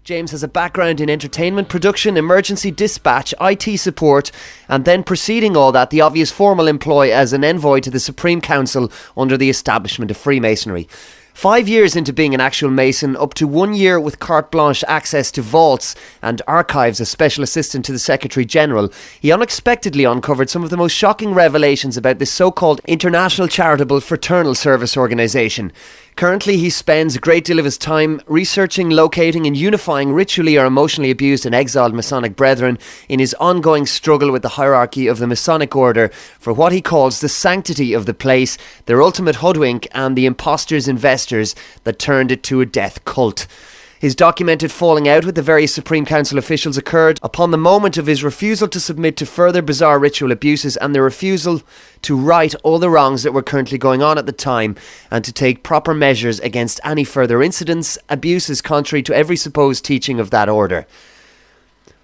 James has a background in entertainment production, emergency dispatch, IT support, and then preceding all that, the obvious formal employ as an envoy to the Supreme Council under the establishment of Freemasonry. 5 years into being an actual Mason, up to 1 year with carte blanche access to vaults and archives as Special Assistant to the Secretary General, he unexpectedly uncovered some of the most shocking revelations about this so-called International Charitable Fraternal Service Organisation. Currently, he spends a great deal of his time researching, locating and unifying ritually or emotionally abused and exiled Masonic brethren in his ongoing struggle with the hierarchy of the Masonic order for what he calls the sanctity of the place, their ultimate hoodwink and the imposters investors that turned it to a death cult. His documented falling out with the various Supreme Council officials occurred upon the moment of his refusal to submit to further bizarre ritual abuses and the refusal to right all the wrongs that were currently going on at the time and to take proper measures against any further incidents, abuses contrary to every supposed teaching of that order.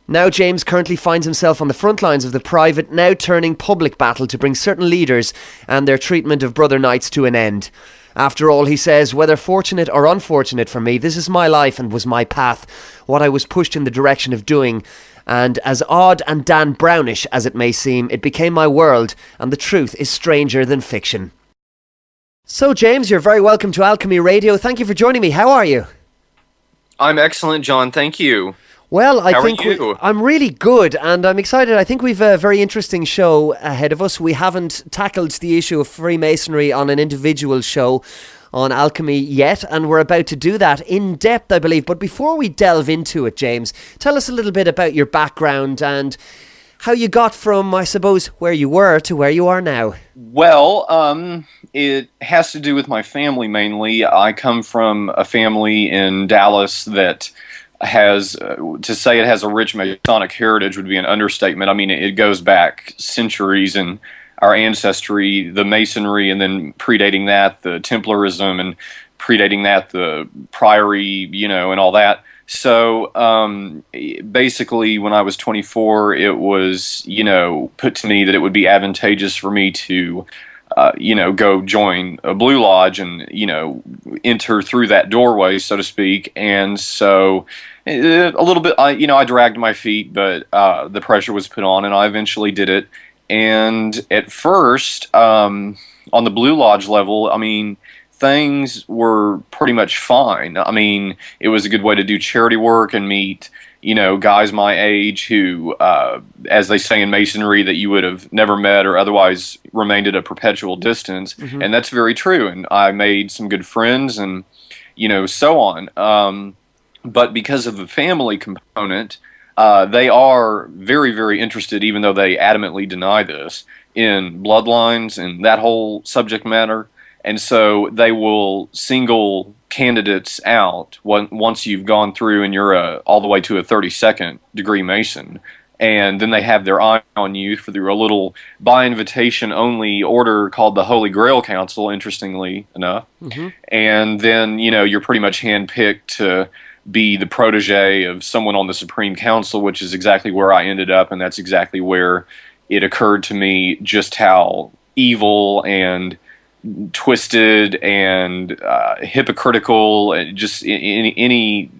Now James currently finds himself on the front lines of the private, now turning public battle to bring certain leaders and their treatment of brother knights to an end. After all, he says, whether fortunate or unfortunate for me, this is my life and was my path, what I was pushed in the direction of doing, and as odd and Dan Brownish as it may seem, it became my world, and the truth is stranger than fiction. So James, you're very welcome to Alchemy Radio. Thank you for joining me. How are you? I'm excellent, John. Thank you. Well, How are you? I'm really good, and I'm excited. I think we've a very interesting show ahead of us. We haven't tackled the issue of Freemasonry on an individual show on Alchemy yet, and we're about to do that in depth, I believe. But before we delve into it, James, tell us a little bit about your background and how you got from, I suppose, where you were to where you are now. Well, it has to do with my family mainly. I come from a family in Dallas that has, to say it has a rich Masonic heritage would be an understatement. I mean, it goes back centuries in our ancestry, the Masonry, and then predating that, the Templarism, and predating that, the Priory, and all that. So, basically, when I was 24, it was, put to me that it would be advantageous for me to go join a Blue Lodge and, enter through that doorway, so to speak. And so a little bit, I dragged my feet, but the pressure was put on and I eventually did it. And at first, on the Blue Lodge level, I mean, things were pretty much fine. I mean, it was a good way to do charity work and meet guys my age who, as they say in Masonry, that you would have never met or otherwise remained at a perpetual distance. Mm-hmm. And that's very true. And I made some good friends and, so on. But because of the family component, they are very, very interested, even though they adamantly deny this, in bloodlines and that whole subject matter. And so they will single candidates out once you've gone through and you're all the way to a 32nd degree Mason. And then they have their eye on you through a little by invitation only order called the Holy Grail Council, interestingly enough. Mm-hmm. And then, you're pretty much handpicked to be the protege of someone on the Supreme Council, which is exactly where I ended up. And that's exactly where it occurred to me just how evil and twisted and hypocritical, just any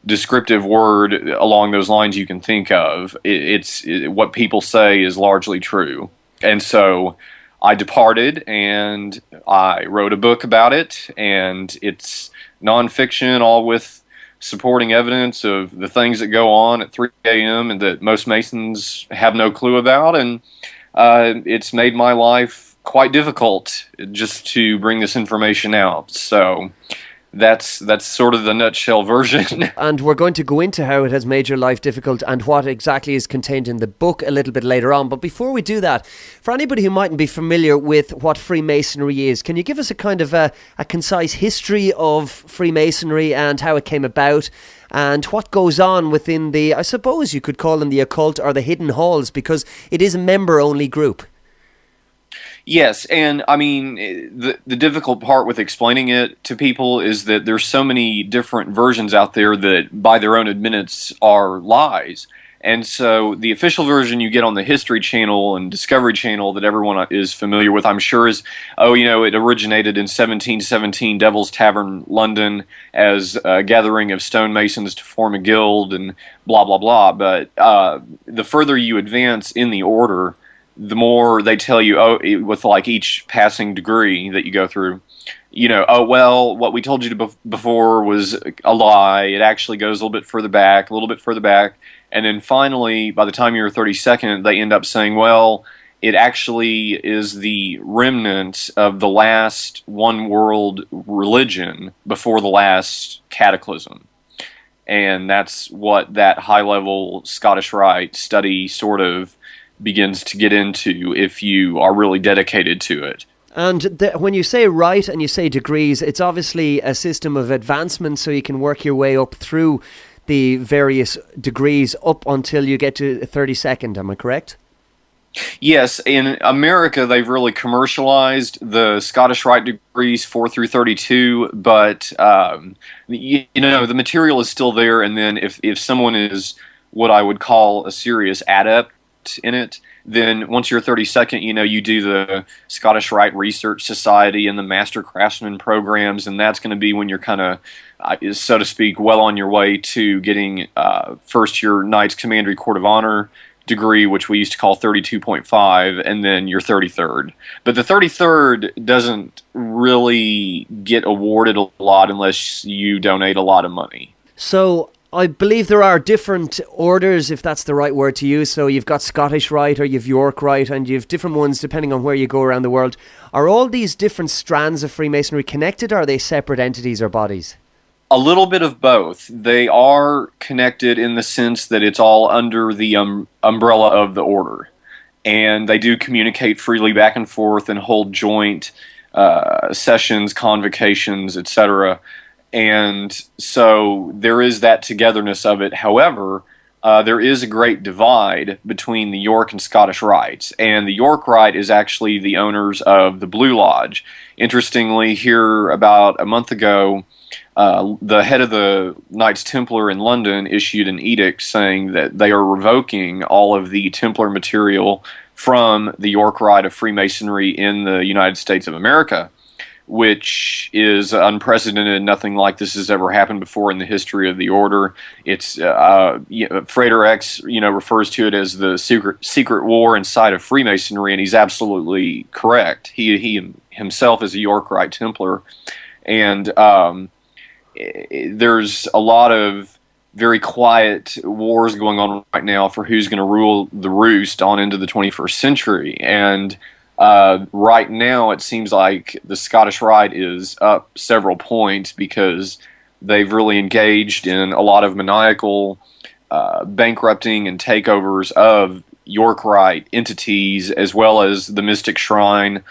descriptive word along those lines you can think of. What people say is largely true. And so I departed and I wrote a book about it, and it's nonfiction, all with supporting evidence of the things that go on at 3 a.m. and that most Masons have no clue about. And it's made my life quite difficult just to bring this information out. So that's sort of the nutshell version. And we're going to go into how it has made your life difficult and what exactly is contained in the book a little bit later on. But before we do that, for anybody who mightn't be familiar with what Freemasonry is, can you give us a kind of a concise history of Freemasonry and how it came about and what goes on within the, I suppose you could call them the occult or the hidden halls, because it is a member-only group? Yes, and I mean, the difficult part with explaining it to people is that there's so many different versions out there that, by their own admittance, are lies. And so the official version you get on the History Channel and Discovery Channel that everyone is familiar with, I'm sure, is, oh, it originated in 1717, Devil's Tavern, London, as a gathering of stonemasons to form a guild and blah, blah, blah. But the further you advance in the order, the more they tell you, with like each passing degree that you go through, oh, well, what we told you before was a lie. It actually goes a little bit further back, a little bit further back. And then finally, by the time you're 32nd, they end up saying, well, it actually is the remnant of the last one world religion before the last cataclysm. And that's what that high-level Scottish Rite study sort of begins to get into if you are really dedicated to it. And when you say Rite and you say degrees, it's obviously a system of advancement, so you can work your way up through the various degrees up until you get to 32nd, am I correct? Yes, in America they've really commercialized the Scottish Rite degrees 4 through 32, but the material is still there, and then if someone is what I would call a serious adept in it, then once you're 32nd, you do the Scottish Rite Research Society and the Master Craftsman programs, and that's going to be when you're kind of, so to speak, well on your way to getting first your Knights Commandery Court of Honor degree, which we used to call 32.5, and then your 33rd. But the 33rd doesn't really get awarded a lot unless you donate a lot of money. So I believe there are different orders, if that's the right word to use. So you've got Scottish Rite, or you've York Rite, and you've different ones depending on where you go around the world. Are all these different strands of Freemasonry connected, or are they separate entities or bodies? A little bit of both. They are connected in the sense that it's all under the umbrella of the order. And they do communicate freely back and forth and hold joint sessions, convocations, etc. And so there is that togetherness of it. However, there is a great divide between the York and Scottish Rites. And the York Rite is actually the owners of the Blue Lodge. Interestingly, here about a month ago, the head of the Knights Templar in London issued an edict saying that they are revoking all of the Templar material from the York Rite of Freemasonry in the United States of America, which is unprecedented. Nothing like this has ever happened before in the history of the order. It's Frater X, refers to it as the secret war inside of Freemasonry, and he's absolutely correct. He himself is a York Rite Templar, and there's a lot of very quiet wars going on right now for who's going to rule the roost on into the 21st century. And right now it seems like the Scottish Rite is up several points because they've really engaged in a lot of maniacal bankrupting and takeovers of York Rite entities, as well as the Mystic Shrine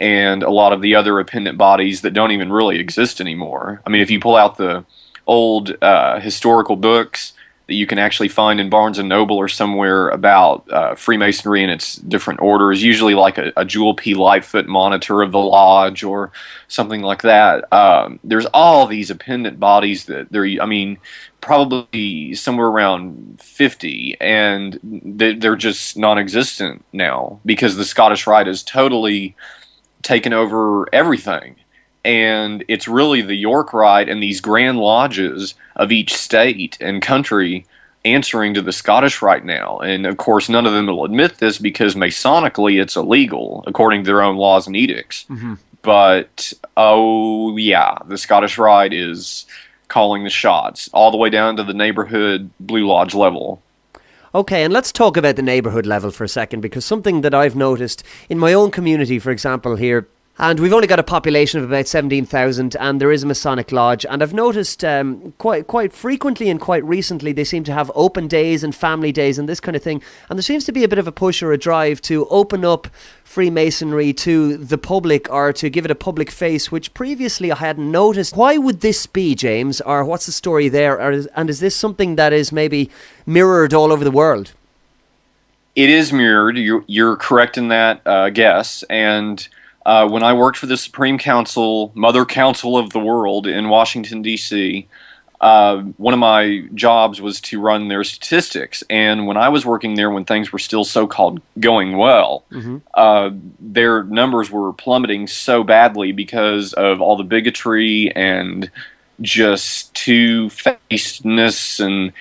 and a lot of the other appendant bodies that don't even really exist anymore. I mean, if you pull out the old historical books that you can actually find in Barnes & Noble or somewhere about Freemasonry and its different orders, usually like a Jewel P. Lightfoot monitor of the lodge or something like that. There's all these appendant bodies that probably somewhere around 50, and they're just non-existent now because the Scottish Rite has totally taken over everything. And it's really the York Rite and these grand lodges of each state and country answering to the Scottish Rite now. And of course, none of them will admit this because Masonically it's illegal according to their own laws and edicts. Mm-hmm. But, the Scottish Rite is calling the shots all the way down to the neighborhood Blue Lodge level. Okay, and let's talk about the neighbourhood level for a second, because something that I've noticed in my own community, for example, here, and we've only got a population of about 17,000, and there is a Masonic lodge, and I've noticed quite frequently and quite recently they seem to have open days and family days and this kind of thing, and there seems to be a bit of a push or a drive to open up Freemasonry to the public, or to give it a public face, which previously I hadn't noticed. Why would this be, James, or what's the story there, and is this something that is maybe mirrored all over the world? It is mirrored. You're correct in that guess, and when I worked for the Supreme Council, Mother Council of the World in Washington, D.C., one of my jobs was to run their statistics. And when I was working there, when things were still so-called going well, their numbers were plummeting so badly because of all the bigotry and just two-facedness and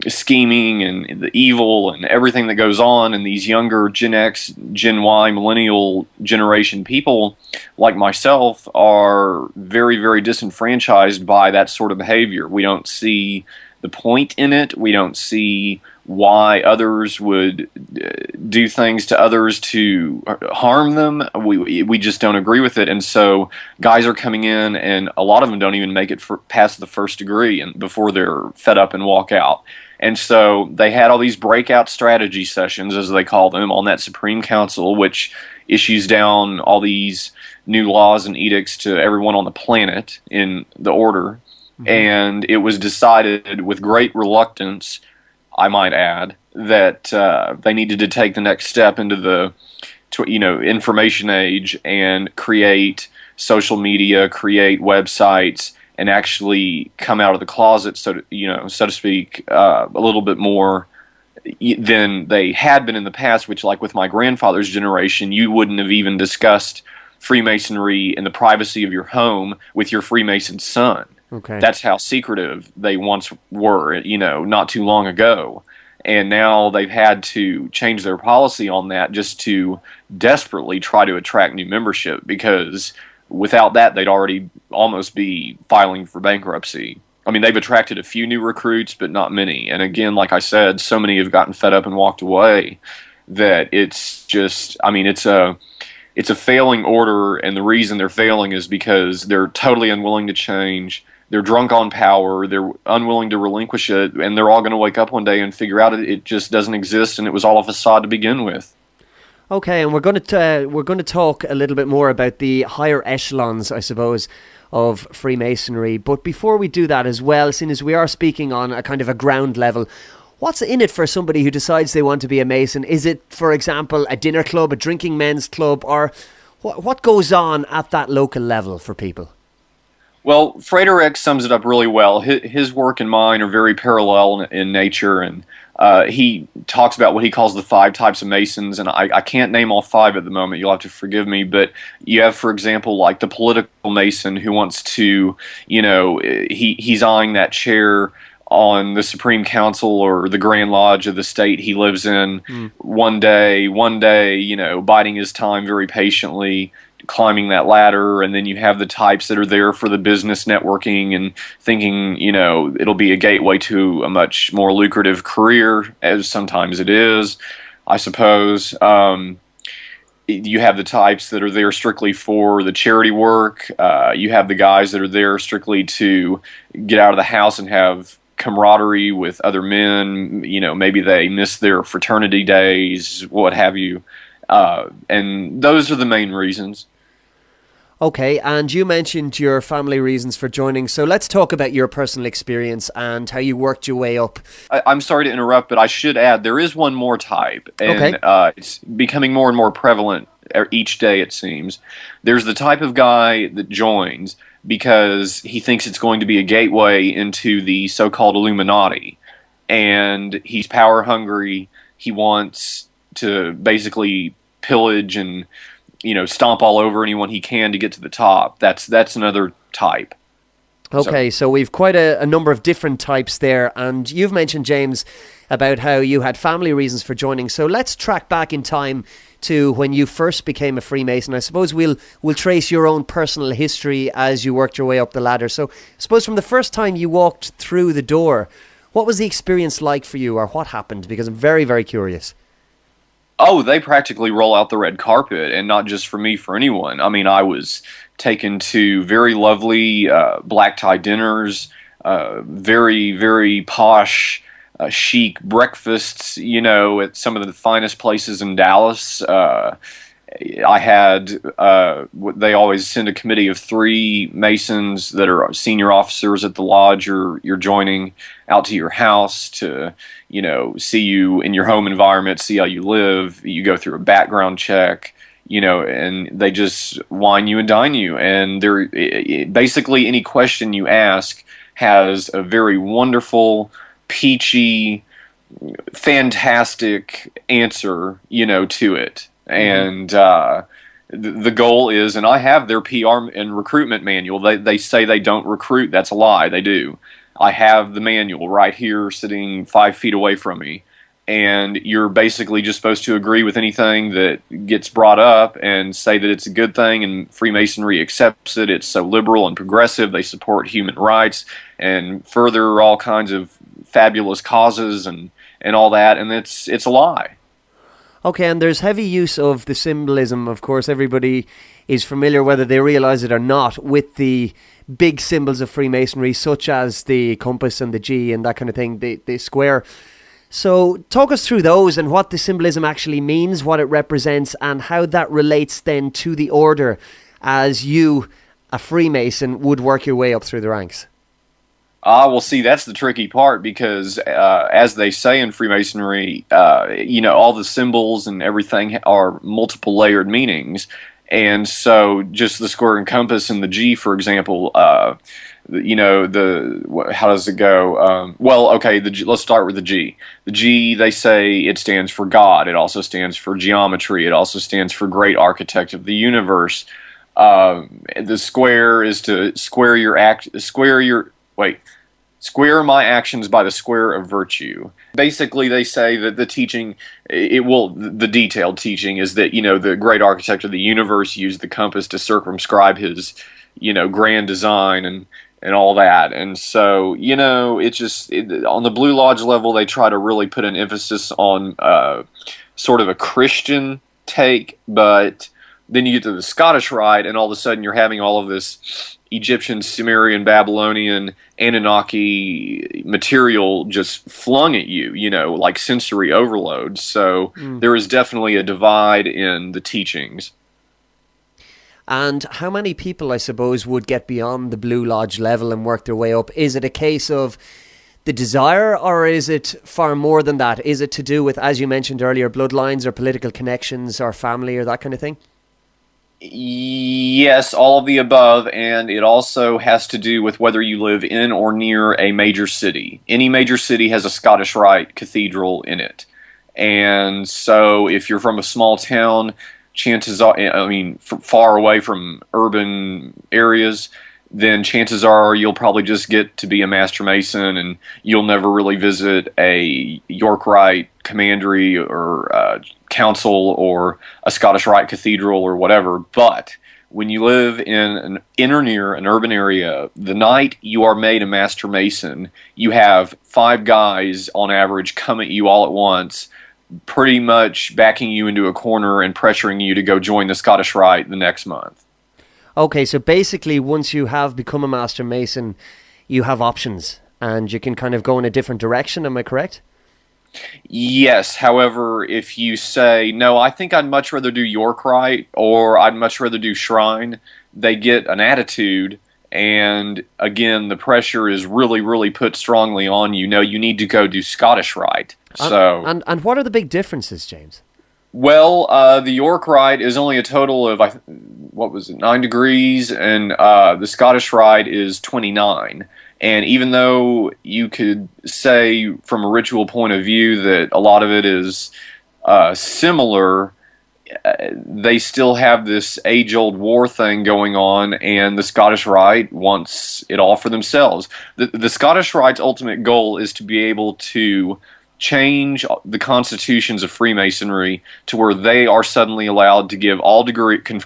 scheming and the evil and everything that goes on. And these younger Gen X, Gen Y, millennial generation people like myself are very, very disenfranchised by that sort of behavior. We don't see the point in it. We don't see why others would do things to others to harm them. We just don't agree with it. And so guys are coming in, and a lot of them don't even make it past the first degree and before they're fed up and walk out. And so they had all these breakout strategy sessions, as they call them, on that Supreme Council, which issues down all these new laws and edicts to everyone on the planet in the order. And it was decided with great reluctance, I might add, that they needed to take the next step into the information age and create social media, create websites, and actually come out of the closet, so to speak, a little bit more than they had been in the past. Which, like with my grandfather's generation, you wouldn't have even discussed Freemasonry in the privacy of your home with your Freemason son. Okay. That's how secretive they once were, not too long ago. And now they've had to change their policy on that just to desperately try to attract new membership, because without that, they'd already almost be filing for bankruptcy. I mean, they've attracted a few new recruits, but not many. And again, like I said, so many have gotten fed up and walked away that it's just, it's a failing order, and the reason they're failing is because they're totally unwilling to change. They're drunk on power. They're unwilling to relinquish it, and they're all going to wake up one day and figure out it just doesn't exist, and it was all a facade to begin with. Okay, and we're going to talk a little bit more about the higher echelons, I suppose, of Freemasonry. But before we do that as well, seeing as we are speaking on a kind of a ground level, what's in it for somebody who decides they want to be a Mason? Is it, for example, a dinner club, a drinking men's club, or what goes on at that local level for people? Well, Frederick sums it up really well. His work and mine are very parallel in nature, and he talks about what he calls the 5 types of Masons, and I can't name all 5 at the moment. You'll have to forgive me, but you have, for example, like the political Mason who wants to, he's eyeing that chair on the Supreme Council or the Grand Lodge of the state he lives in one day, biding his time very patiently, climbing that ladder. And then you have the types that are there for the business networking and thinking, it'll be a gateway to a much more lucrative career, as sometimes it is, I suppose. You have the types that are there strictly for the charity work. You have the guys that are there strictly to get out of the house and have camaraderie with other men. Maybe they miss their fraternity days, what have you. And those are the main reasons. Okay, and you mentioned your family reasons for joining, so let's talk about your personal experience and how you worked your way up. I'm sorry to interrupt, but I should add, there is one more type, and it's becoming more and more prevalent each day, it seems. There's the type of guy that joins because he thinks it's going to be a gateway into the so-called Illuminati, and he's power hungry. He wants to basically pillage and stomp all over anyone he can to get to the top. That's another type. Okay, so we've quite a number of different types there, and you've mentioned, James, about how you had family reasons for joining. So let's track back in time to when you first became a Freemason. I suppose we'll trace your own personal history as you worked your way up the ladder. So I suppose from the first time you walked through the door, what was the experience like for you, or what happened? Because I'm very, very curious. Oh, they practically roll out the red carpet, and not just for me, for anyone. I mean, I was taken to very lovely black tie dinners, very, very posh, chic breakfasts, at some of the finest places in Dallas. I had, they always send a committee of 3 Masons that are senior officers at the lodge you're joining out to your house to, see you in your home environment, see how you live. You go through a background check, and they just wine you and dine you. And basically any question you ask, has a very wonderful, peachy, fantastic answer, to it. And the goal is, and I have their PR and recruitment manual. They say they don't recruit. That's a lie. They do. I have the manual right here sitting 5 feet away from me. And you're basically just supposed to agree with anything that gets brought up and say that it's a good thing, and Freemasonry accepts it. It's so liberal and progressive. They support human rights and further all kinds of fabulous causes and all that, and it's a lie. Okay, and there's heavy use of the symbolism. Of course, everybody is familiar, whether they realize it or not, with the big symbols of Freemasonry, such as the compass and the G and that kind of thing, the square. So talk us through those and what the symbolism actually means, what it represents, and how that relates then to the order as you, a Freemason, would work your way up through the ranks. Well, see, that's the tricky part because, as they say in Freemasonry, all the symbols and everything are multiple layered meanings. And so just the square and compass and the G, for example, how does it go? Let's start with the G. The G, they say it stands for God. It also stands for geometry. It also stands for great architect of the universe. The square is to square my actions by the square of virtue. Basically, they say that the teaching, the detailed teaching is that, the great architect of the universe used the compass to circumscribe his, grand design and all that. And so, on the Blue Lodge level, they try to really put an emphasis on sort of a Christian take, but then you get to the Scottish Rite, and all of a sudden you're having all of this Egyptian, Sumerian, Babylonian, Anunnaki material just flung at you, like sensory overload. So there is definitely a divide in the teachings. And how many people, I suppose, would get beyond the Blue Lodge level and work their way up? Is it a case of the desire, or is it far more than that? Is it to do with, as you mentioned earlier, bloodlines or political connections or family or that kind of thing? Yes, all of the above, and it also has to do with whether you live in or near a major city. Any major city has a Scottish Rite cathedral in it. And so if you're from a small town, chances are, far away from urban areas, then chances are you'll probably just get to be a Master Mason, and you'll never really visit a York Rite commandery or council or a Scottish Rite cathedral or whatever. But when you live in or near an urban area, the night you are made a Master Mason, you have 5 guys on average come at you all at once, pretty much backing you into a corner and pressuring you to go join the Scottish Rite the next month. Okay, so basically once you have become a Master Mason, you have options and you can kind of go in a different direction, am I correct? Yes, however, if you say, no, I think I'd much rather do York Rite or I'd much rather do Shrine, they get an attitude, and again, the pressure is really, really put strongly on you. No, you need to go do Scottish Rite. And what are the big differences, James? Well, the York Rite is only a total of, 9 degrees, and the Scottish Rite is 29. And even though you could say from a ritual point of view that a lot of it is similar, they still have this age-old war thing going on, and the Scottish Rite wants it all for themselves. The Scottish Rite's ultimate goal is to be able to change the constitutions of Freemasonry to where they are suddenly allowed to give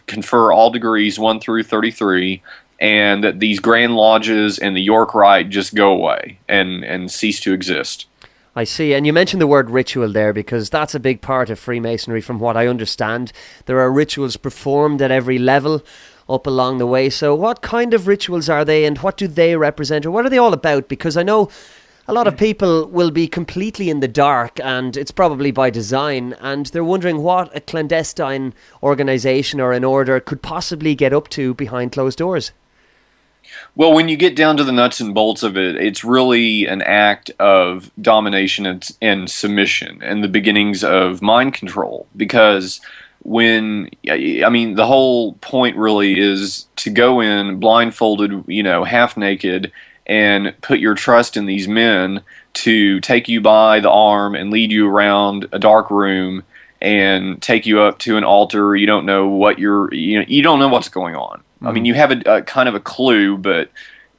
confer all degrees 1 through 33, and that these Grand Lodges and the York Rite just go away and cease to exist. I see. And you mentioned the word ritual there, because that's a big part of Freemasonry from what I understand. There are rituals performed at every level up along the way. So what kind of rituals are they, and what do they represent, or what are they all about? Because I know a lot of people will be completely in the dark, and it's probably by design, and they're wondering what a clandestine organisation or an order could possibly get up to behind closed doors. Well, when you get down to the nuts and bolts of it, it's really an act of domination and submission and the beginnings of mind control. Because the whole point really is to go in blindfolded, half naked, and put your trust in these men to take you by the arm and lead you around a dark room and take you up to an altar. You don't know what you don't know what's going on. I mean, you have a kind of a clue, but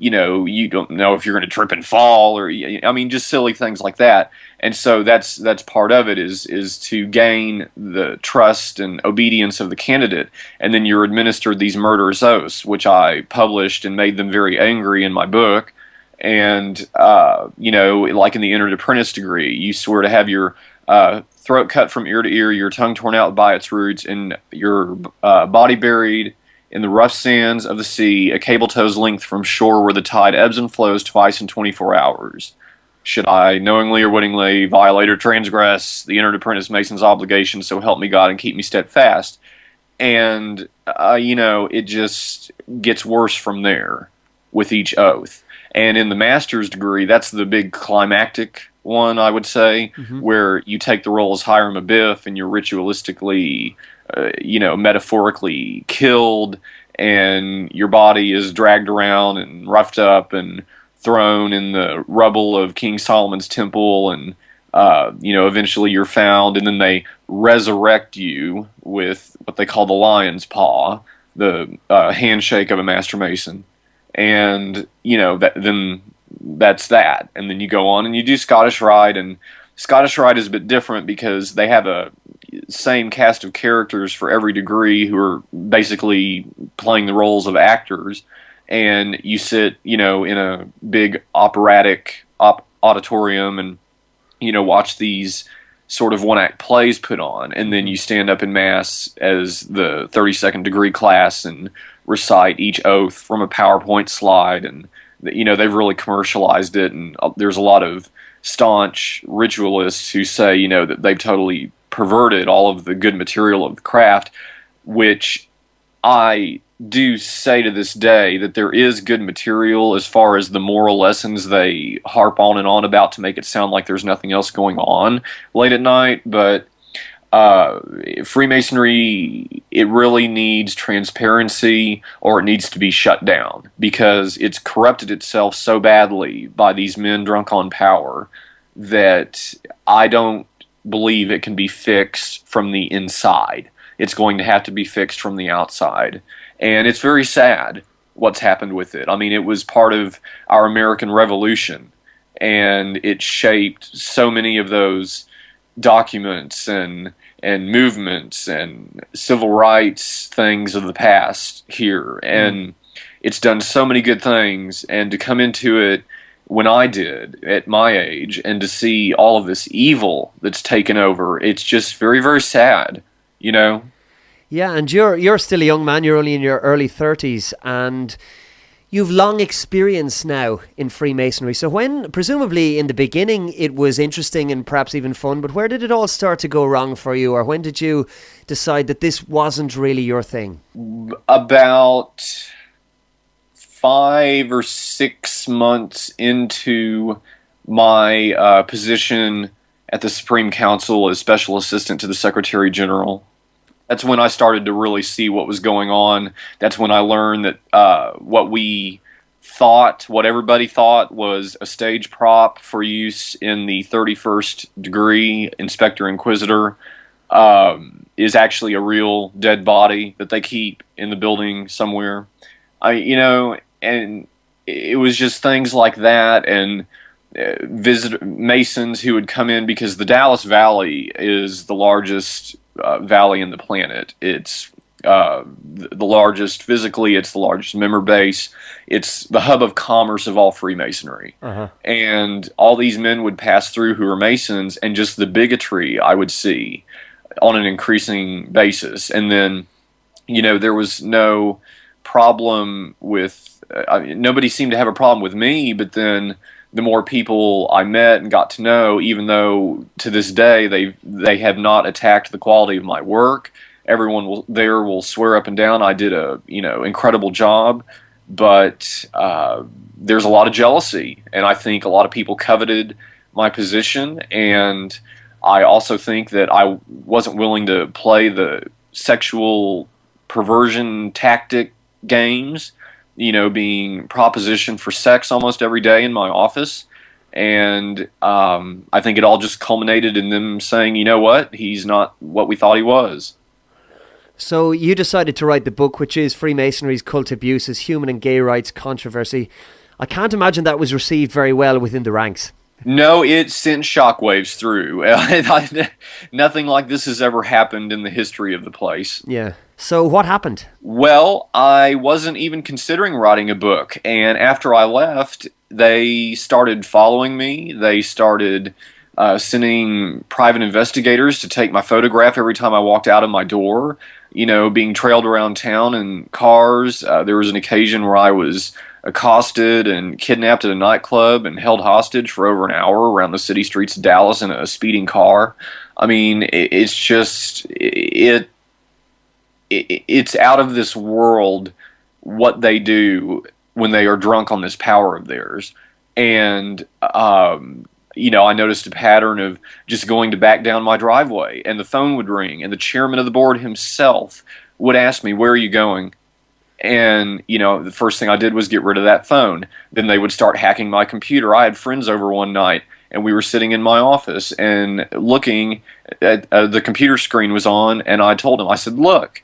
you don't know if you're going to trip and fall, or I mean, just silly things like that. And so that's part of it is to gain the trust and obedience of the candidate, and then you're administered these murderous oaths, which I published and made them very angry in my book. And like in the entered apprentice degree, you swear to have your throat cut from ear to ear, your tongue torn out by its roots, and your body buried in the rough sands of the sea, a cable toe's length from shore where the tide ebbs and flows twice in 24 hours. Should I knowingly or wittingly violate or transgress the entered apprentice mason's obligation, so help me God and keep me steadfast. And, it just gets worse from there with each oath. And in the master's degree, that's the big climactic one, I would say, where you take the role as Hiram Abiff and you're ritualistically metaphorically killed, and your body is dragged around and roughed up and thrown in the rubble of King Solomon's temple, and eventually you're found, and then they resurrect you with what they call the lion's paw, the handshake of a master mason, and then that's that, and then you go on and you do Scottish Rite. And Scottish Rite is a bit different because they have a same cast of characters for every degree who are basically playing the roles of actors, and you sit in a big operatic auditorium and watch these sort of one-act plays put on, and then you stand up in mass as the 32nd degree class and recite each oath from a PowerPoint slide. And they've really commercialized it, and there's a lot of staunch ritualists who say that they've totally perverted all of the good material of the craft, which I do say to this day that there is good material as far as the moral lessons they harp on and on about to make it sound like there's nothing else going on late at night. But Freemasonry, it really needs transparency, or it needs to be shut down, because it's corrupted itself so badly by these men drunk on power that I don't believe it can be fixed from the inside. It's going to have to be fixed from the outside. And it's very sad what's happened with it. I mean, it was part of our American Revolution, and it shaped so many of those documents and movements and civil rights things of the past here. And it's done so many good things, and to come into it when I did at my age and to see all of this evil that's taken over, it's just very, very sad, Yeah, and you're still a young man. You're only in your early 30s, and you've long experience now in Freemasonry. So when, presumably in the beginning, it was interesting and perhaps even fun, but where did it all start to go wrong for you, or when did you decide that this wasn't really your thing? About 5 or 6 months into my position at the Supreme Council as Special Assistant to the Secretary General, that's when I started to really see what was going on. That's when I learned that what everybody thought was a stage prop for use in the 31st degree Inspector Inquisitor is actually a real dead body that they keep in the building somewhere. And it was just things like that, and Masons who would come in, because the Dallas Valley is the largest valley in the planet. It's the largest physically, it's the largest member base, it's the hub of commerce of all Freemasonry. And all these men would pass through who are Masons, and just the bigotry I would see on an increasing basis. And then, there was no problem with, nobody seemed to have a problem with me, but then the more people I met and got to know, even though to this day they have not attacked the quality of my work, everyone will swear up and down I did a incredible job, but there's a lot of jealousy, and I think a lot of people coveted my position, and I also think that I wasn't willing to play the sexual perversion tactic games being propositioned for sex almost every day in my office. And I think it all just culminated in them saying, you know what, he's not what we thought he was. So you decided to write the book, which is Freemasonry's Cult Abuses, Human and Gay Rights Controversy. I can't imagine that was received very well within the ranks. No, it sent shockwaves through. Nothing like this has ever happened in the history of the place. Yeah. So what happened? Well, I wasn't even considering writing a book. And after I left, they started following me. They started sending private investigators to take my photograph every time I walked out of my door, being trailed around town in cars. There was an occasion where I was accosted and kidnapped at a nightclub and held hostage for over an hour around the city streets of Dallas in a speeding car. I mean, it's just it's out of this world what they do when they are drunk on this power of theirs. And I noticed a pattern of just going to back down my driveway, and the phone would ring, and the chairman of the board himself would ask me, "Where are you going?" And, the first thing I did was get rid of that phone. Then they would start hacking my computer. I had friends over one night, and we were sitting in my office and looking at the computer screen was on, and I told them, I said, look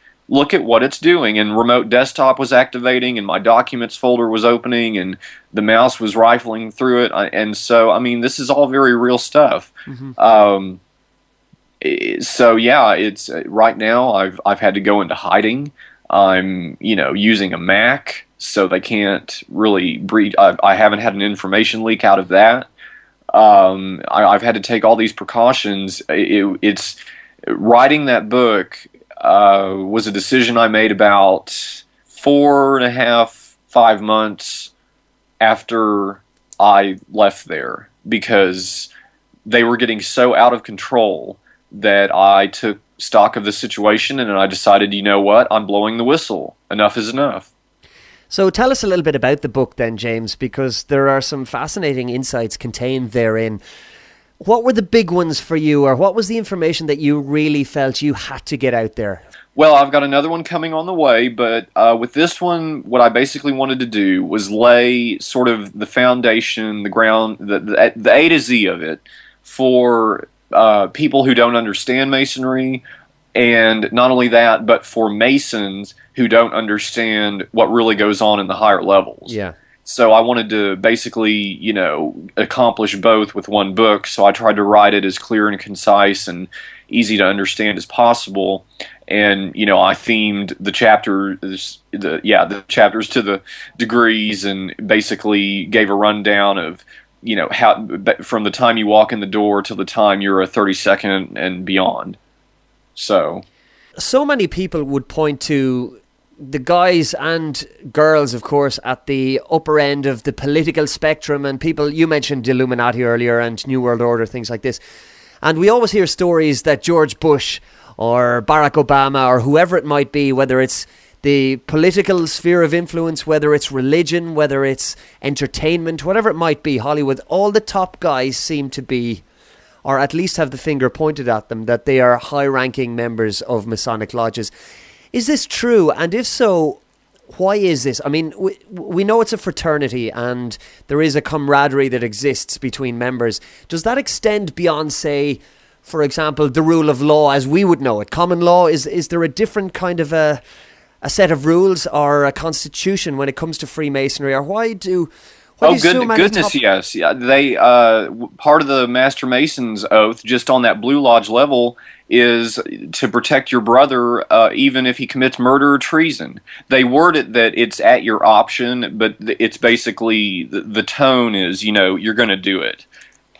at what it's doing. And remote desktop was activating, and my documents folder was opening, and the mouse was rifling through it. And so, I mean, this is all very real stuff. Mm-hmm. So yeah, it's right now I've had to go into hiding. I'm, using a Mac, so they can't really breach. I haven't had an information leak out of that. I've had to take all these precautions. It's writing that book was a decision I made about 4.5, 5 months after I left there, because they were getting so out of control that I took stock of the situation, and I decided, you know what, I'm blowing the whistle. Enough is enough. So tell us a little bit about the book then, James, because there are some fascinating insights contained therein. What were the big ones for you, or what was the information that you really felt you had to get out there? Well, I've got another one coming on the way, but with this one, what I basically wanted to do was lay sort of the foundation, the ground, the A to Z of it for people who don't understand Masonry, and not only that, but for Masons who don't understand what really goes on in the higher levels. Yeah. So I wanted to basically, accomplish both with one book. So I tried to write it as clear and concise and easy to understand as possible. And, I themed the chapters to the degrees, and basically gave a rundown of, how from the time you walk in the door till the time you're a 32nd and beyond. So many people would point to the guys and girls, of course, at the upper end of the political spectrum, and people, you mentioned Illuminati earlier and New World Order, things like this. And we always hear stories that George Bush or Barack Obama or whoever it might be, whether it's the political sphere of influence, whether it's religion, whether it's entertainment, whatever it might be, Hollywood, all the top guys seem to be, or at least have the finger pointed at them, that they are high-ranking members of Masonic lodges. Is this true? And if so, why is this? I mean, we know it's a fraternity and there is a camaraderie that exists between members. Does that extend beyond, say, for example, the rule of law as we would know it? Common law, is there a different kind of a set of rules or a constitution when it comes to Freemasonry? Or why do goodness, yes. Yeah, they part of the Master Mason's oath, just on that Blue Lodge level, is to protect your brother even if he commits murder or treason. They word it that it's at your option, but it's basically the tone is, you're going to do it.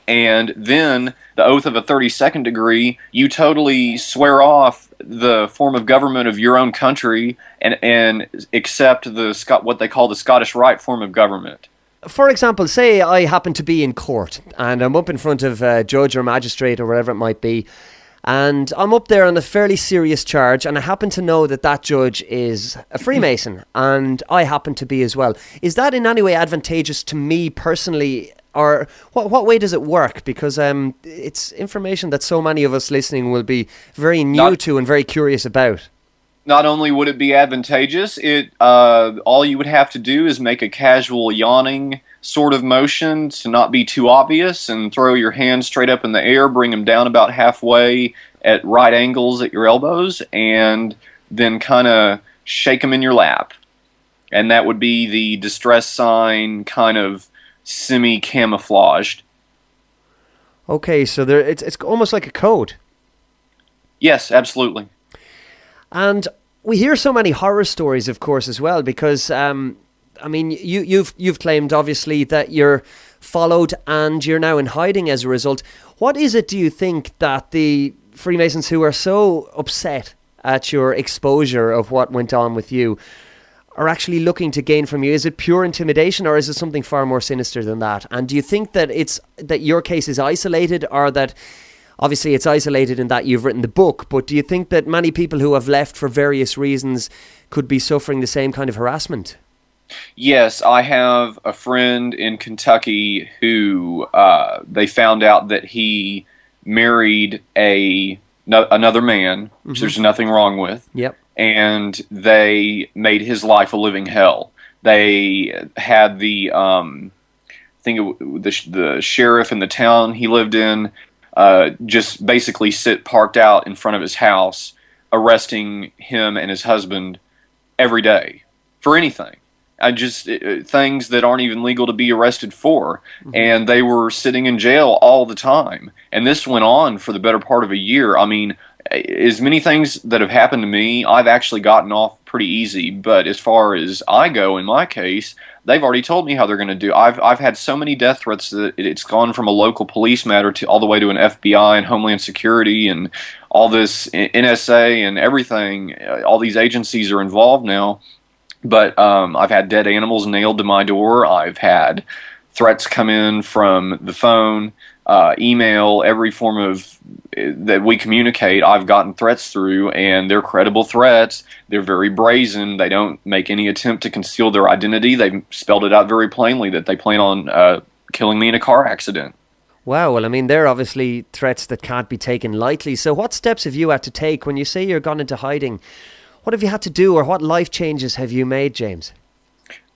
And then the oath of a 32nd degree, you totally swear off the form of government of your own country and accept what they call the Scottish Rite form of government. For example, say I happen to be in court and I'm up in front of a judge or magistrate or whatever it might be, and I'm up there on a fairly serious charge, and I happen to know that judge is a Freemason, and I happen to be as well. Is that in any way advantageous to me personally, or what way does it work? Because it's information that so many of us listening will be very new to and very curious about. Not only would it be advantageous, it all you would have to do is make a casual yawning sort of motion to not be too obvious, and throw your hands straight up in the air, bring them down about halfway at right angles at your elbows, and then kind of shake them in your lap. And that would be the distress sign, kind of semi-camouflaged. Okay, so it's almost like a code. Yes, absolutely. And we hear so many horror stories, of course, as well, because you've claimed obviously that you're followed and you're now in hiding as a result. What is it, do you think, that the Freemasons who are so upset at your exposure of what went on with you are actually looking to gain from you? Is it pure intimidation, or is it something far more sinister than that? And do you think that that your case is isolated, or that obviously it's isolated in that you've written the book, but do you think that many people who have left for various reasons could be suffering the same kind of harassment? Yes, I have a friend in Kentucky who they found out that he married another man, which there's nothing wrong with. Yep. And they made his life a living hell. They had the the sheriff in the town he lived in just basically sit parked out in front of his house, arresting him and his husband every day for anything. Things that aren't even legal to be arrested for. And they were sitting in jail all the time. And this went on for the better part of a year. I mean, as many things that have happened to me, I've actually gotten off pretty easy. But as far as I go, in my case, they've already told me how they're going to do. I've had so many death threats that it's gone from a local police matter to all the way to an FBI and Homeland Security and all this NSA and everything. All these agencies are involved now. But I've had dead animals nailed to my door. I've had threats come in from the phone, email, every form of that we communicate. I've gotten threats through, and they're credible threats. They're very brazen. They don't make any attempt to conceal their identity. They've spelled it out very plainly that they plan on killing me in a car accident. Wow, well, I mean, they're obviously threats that can't be taken lightly. So what steps have you had to take when you say you're gone into hiding? What have you had to do, or what life changes have you made, James?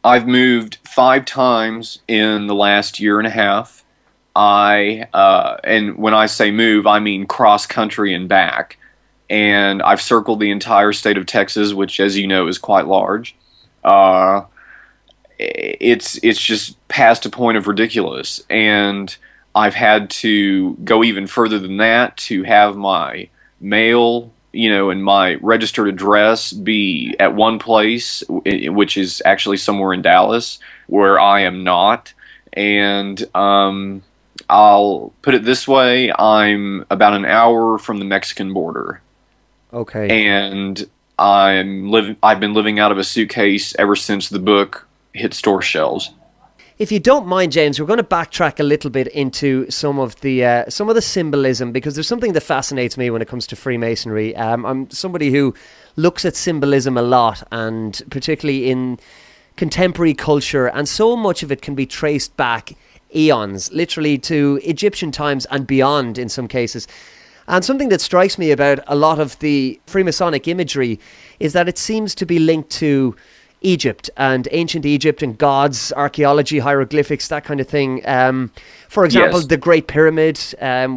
I've moved 5 times in the last year and a half. And when I say move, I mean cross country and back. And I've circled the entire state of Texas, which, as you know, is quite large. It's just past a point of ridiculous. And I've had to go even further than that to have my mail, and my registered address be at one place, which is actually somewhere in Dallas, where I am not. And I'll put it this way: I'm about an hour from the Mexican border. Okay. And I've been living out of a suitcase ever since the book hit store shelves. If you don't mind, James, we're going to backtrack a little bit into some of the symbolism, because there's something that fascinates me when it comes to Freemasonry. I'm somebody who looks at symbolism a lot, and particularly in contemporary culture, and so much of it can be traced back eons, literally to Egyptian times and beyond in some cases. And something that strikes me about a lot of the Freemasonic imagery is that it seems to be linked to Egypt and ancient Egypt and gods, archaeology, hieroglyphics, that kind of thing. For example, Yes. the Great Pyramid,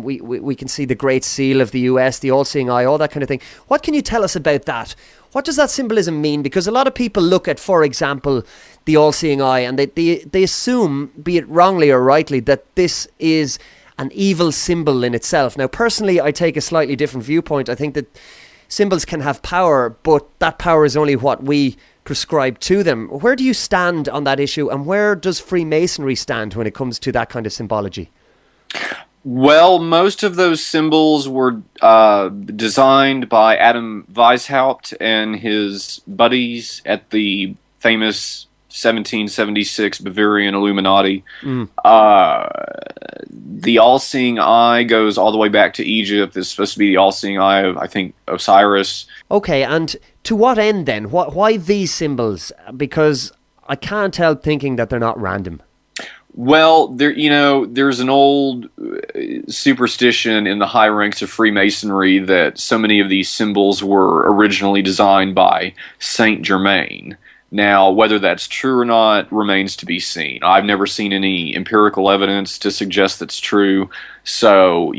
we can see the Great Seal of the US, the All-Seeing Eye, all that kind of thing. What can you tell us about that? What does that symbolism mean? Because a lot of people look at, for example, the All-Seeing Eye, and they assume, be it wrongly or rightly, that this is an evil symbol in itself. Now, personally, I take a slightly different viewpoint. I think that symbols can have power, but that power is only what we prescribe to them. Where do you stand on that issue, and where does Freemasonry stand when it comes to that kind of symbology? Well, most of those symbols were designed by Adam Weishaupt and his buddies at the famous 1776 Bavarian Illuminati. The All-Seeing Eye goes all the way back to Egypt. It's supposed to be the All-Seeing Eye of, I think, Osiris. Okay, and to what end then? Why these symbols? Because I can't help thinking that they're not random. Well, there's an old superstition in the high ranks of Freemasonry that so many of these symbols were originally designed by Saint Germain. Now, whether that's true or not remains to be seen. I've never seen any empirical evidence to suggest that's true. So,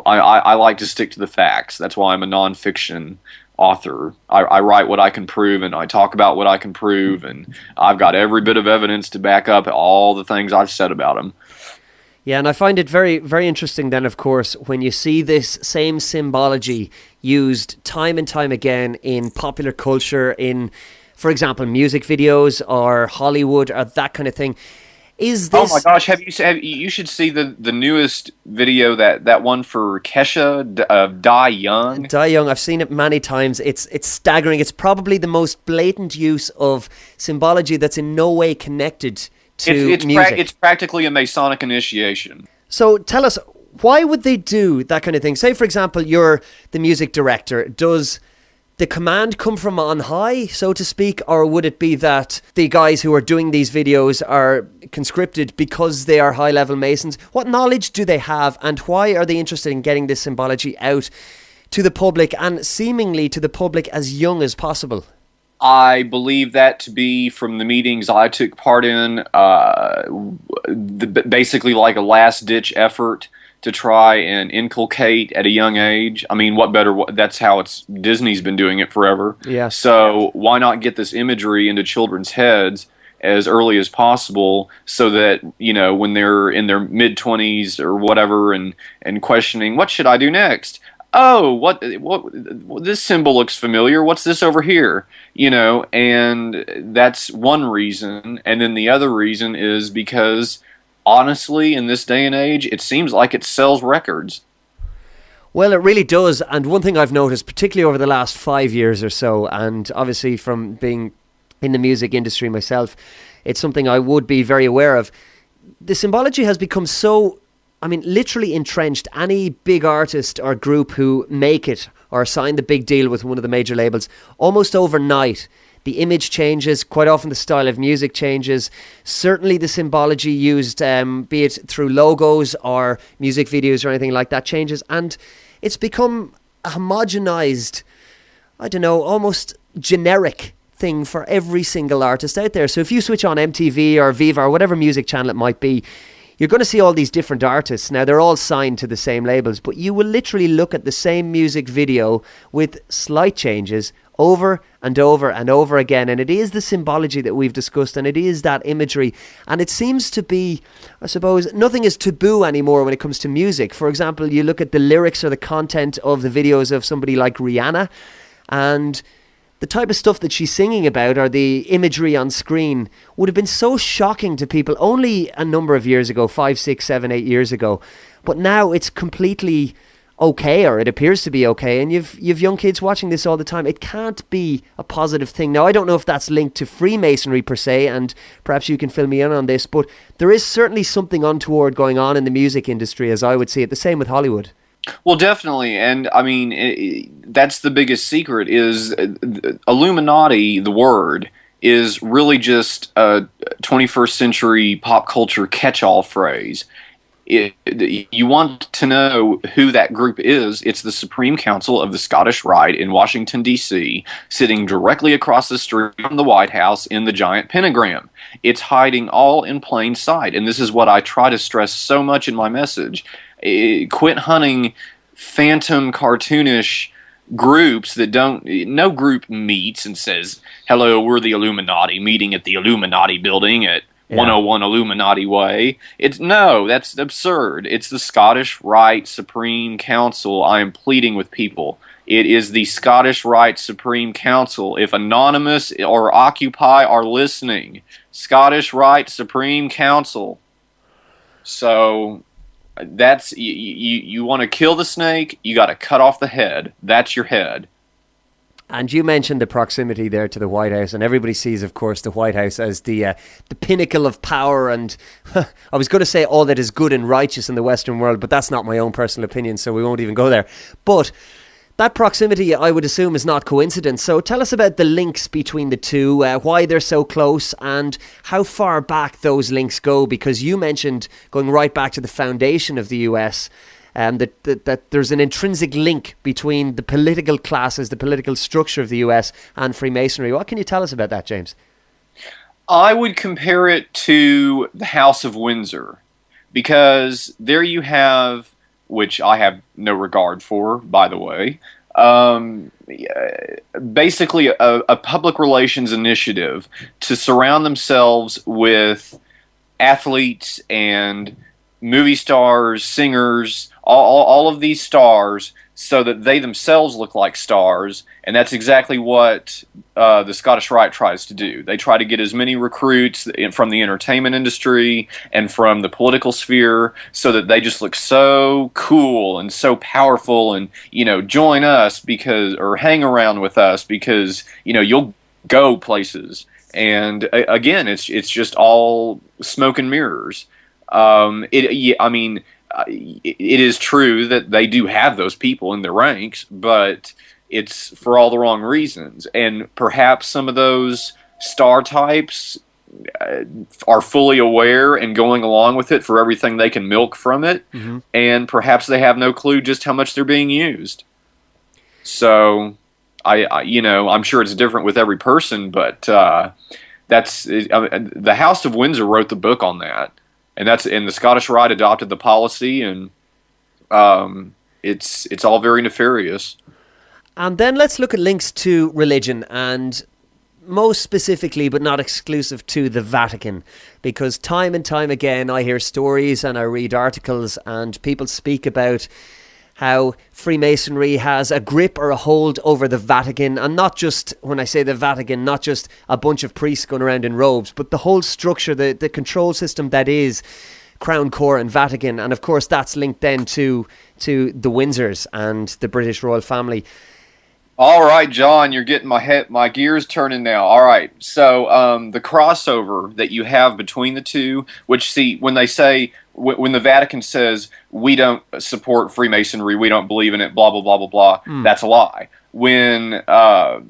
I like to stick to the facts. That's why I'm a nonfiction author. I write what I can prove, and I talk about what I can prove, and I've got every bit of evidence to back up all the things I've said about them. Yeah, and I find it very, very interesting then, of course, when you see this same symbology used time and time again in popular culture, in, for example, music videos or Hollywood or that kind of thing. Is this... Oh my gosh! You should see the newest video, that one for Kesha of Die Young. Die Young. I've seen it many times. It's staggering. It's probably the most blatant use of symbology that's in no way connected to music. It's practically a Masonic initiation. So tell us, why would they do that kind of thing? Say, for example, you're the music director. Does the command come from on high, so to speak, or would it be that the guys who are doing these videos are conscripted because they are high-level Masons? What knowledge do they have, and why are they interested in getting this symbology out to the public, and seemingly to the public as young as possible? I believe that to be from the meetings I took part in, basically like a last-ditch effort to try and inculcate at a young age. I mean, what better? That's how Disney's been doing it forever. Yeah. So why not get this imagery into children's heads as early as possible, so that when they're in their mid-20s or whatever, and questioning, what should I do next? Oh, what this symbol looks familiar. What's this over here? And that's one reason. And then the other reason is because, honestly, in this day and age, it seems like it sells records. Well, it really does. And one thing I've noticed, particularly over the last 5 years or so, and obviously from being in the music industry myself, it's something I would be very aware of. The symbology has become so, literally entrenched. Any big artist or group who make it or sign the big deal with one of the major labels, almost overnight, the image changes. Quite often the style of music changes. Certainly the symbology used, be it through logos or music videos or anything like that, changes. And it's become a homogenized, almost generic thing for every single artist out there. So if you switch on MTV or Viva or whatever music channel it might be, you're going to see all these different artists. Now, they're all signed to the same labels, but you will literally look at the same music video with slight changes over and over and over again. And it is the symbology that we've discussed, and it is that imagery. And it seems to be, I suppose, nothing is taboo anymore when it comes to music. For example, you look at the lyrics or the content of the videos of somebody like Rihanna, and the type of stuff that she's singing about, or the imagery on screen, would have been so shocking to people only a number of years ago, 5, 6, 7, 8 years ago. But now it's completely okay, or it appears to be okay, and you've young kids watching this all the time. It can't be a positive thing. Now, I don't know if that's linked to Freemasonry per se, and perhaps you can fill me in on this, but there is certainly something untoward going on in the music industry, as I would see it. The same with Hollywood. Well, definitely, and that's the biggest secret, is Illuminati, the word, is really just a 21st century pop culture catch-all phrase. You want to know who that group is, it's the Supreme Council of the Scottish Rite in Washington, D.C., sitting directly across the street from the White House in the giant pentagram. It's hiding all in plain sight, and this is what I try to stress so much in my message. Quit hunting phantom cartoonish groups that no group meets and says, hello, we're the Illuminati, meeting at the Illuminati building at 101 Illuminati Way. That's absurd. It's the Scottish Rite Supreme Council. I am pleading with people. It is the Scottish Rite Supreme Council. If Anonymous or Occupy are listening, Scottish Rite Supreme Council. So that's you want to kill the snake, you got to cut off the head. That's your head. And you mentioned the proximity there to the White House, and everybody sees, of course, the White House as the pinnacle of power, and I was going to say all that is good and righteous in the Western world, but that's not my own personal opinion, so we won't even go there. But That proximity, I would assume, is not coincidence. So tell us about the links between the two, why they're so close, and how far back those links go. Because you mentioned going right back to the foundation of the US, that there's an intrinsic link between the political classes, the political structure of the US, and Freemasonry. What can you tell us about that, James? I would compare it to the House of Windsor, because there you have, which I have no regard for, by the way, basically a public relations initiative to surround themselves with athletes and movie stars, singers, all of these stars, so that they themselves look like stars. And that's exactly what the Scottish Rite tries to do. They try to get as many recruits from the entertainment industry and from the political sphere, so that they just look so cool and so powerful, and, you know, join us because, or hang around with us because, you know, you'll go places. And again, it's just all smoke and mirrors. It is true that they do have those people in their ranks, but it's for all the wrong reasons. And perhaps some of those star types are fully aware and going along with it for everything they can milk from it, and perhaps they have no clue just how much they're being used. So, I'm sure it's different with every person, but that's the House of Windsor wrote the book on that. And the Scottish Rite adopted the policy, and it's all very nefarious. And then let's look at links to religion, and most specifically, but not exclusive to, the Vatican, because time and time again I hear stories and I read articles and people speak about how Freemasonry has a grip or a hold over the Vatican, and not just, when I say the Vatican, not just a bunch of priests going around in robes, but the whole structure, the control system that is Crown Court and Vatican. And of course that's linked then to the Windsors and the British royal family. All right, John, you're getting my gears turning now. All right, so the crossover that you have between the two, which, see, when they say, when the Vatican says, we don't support Freemasonry, we don't believe in it, blah, blah, blah, blah, blah, that's a lie. When the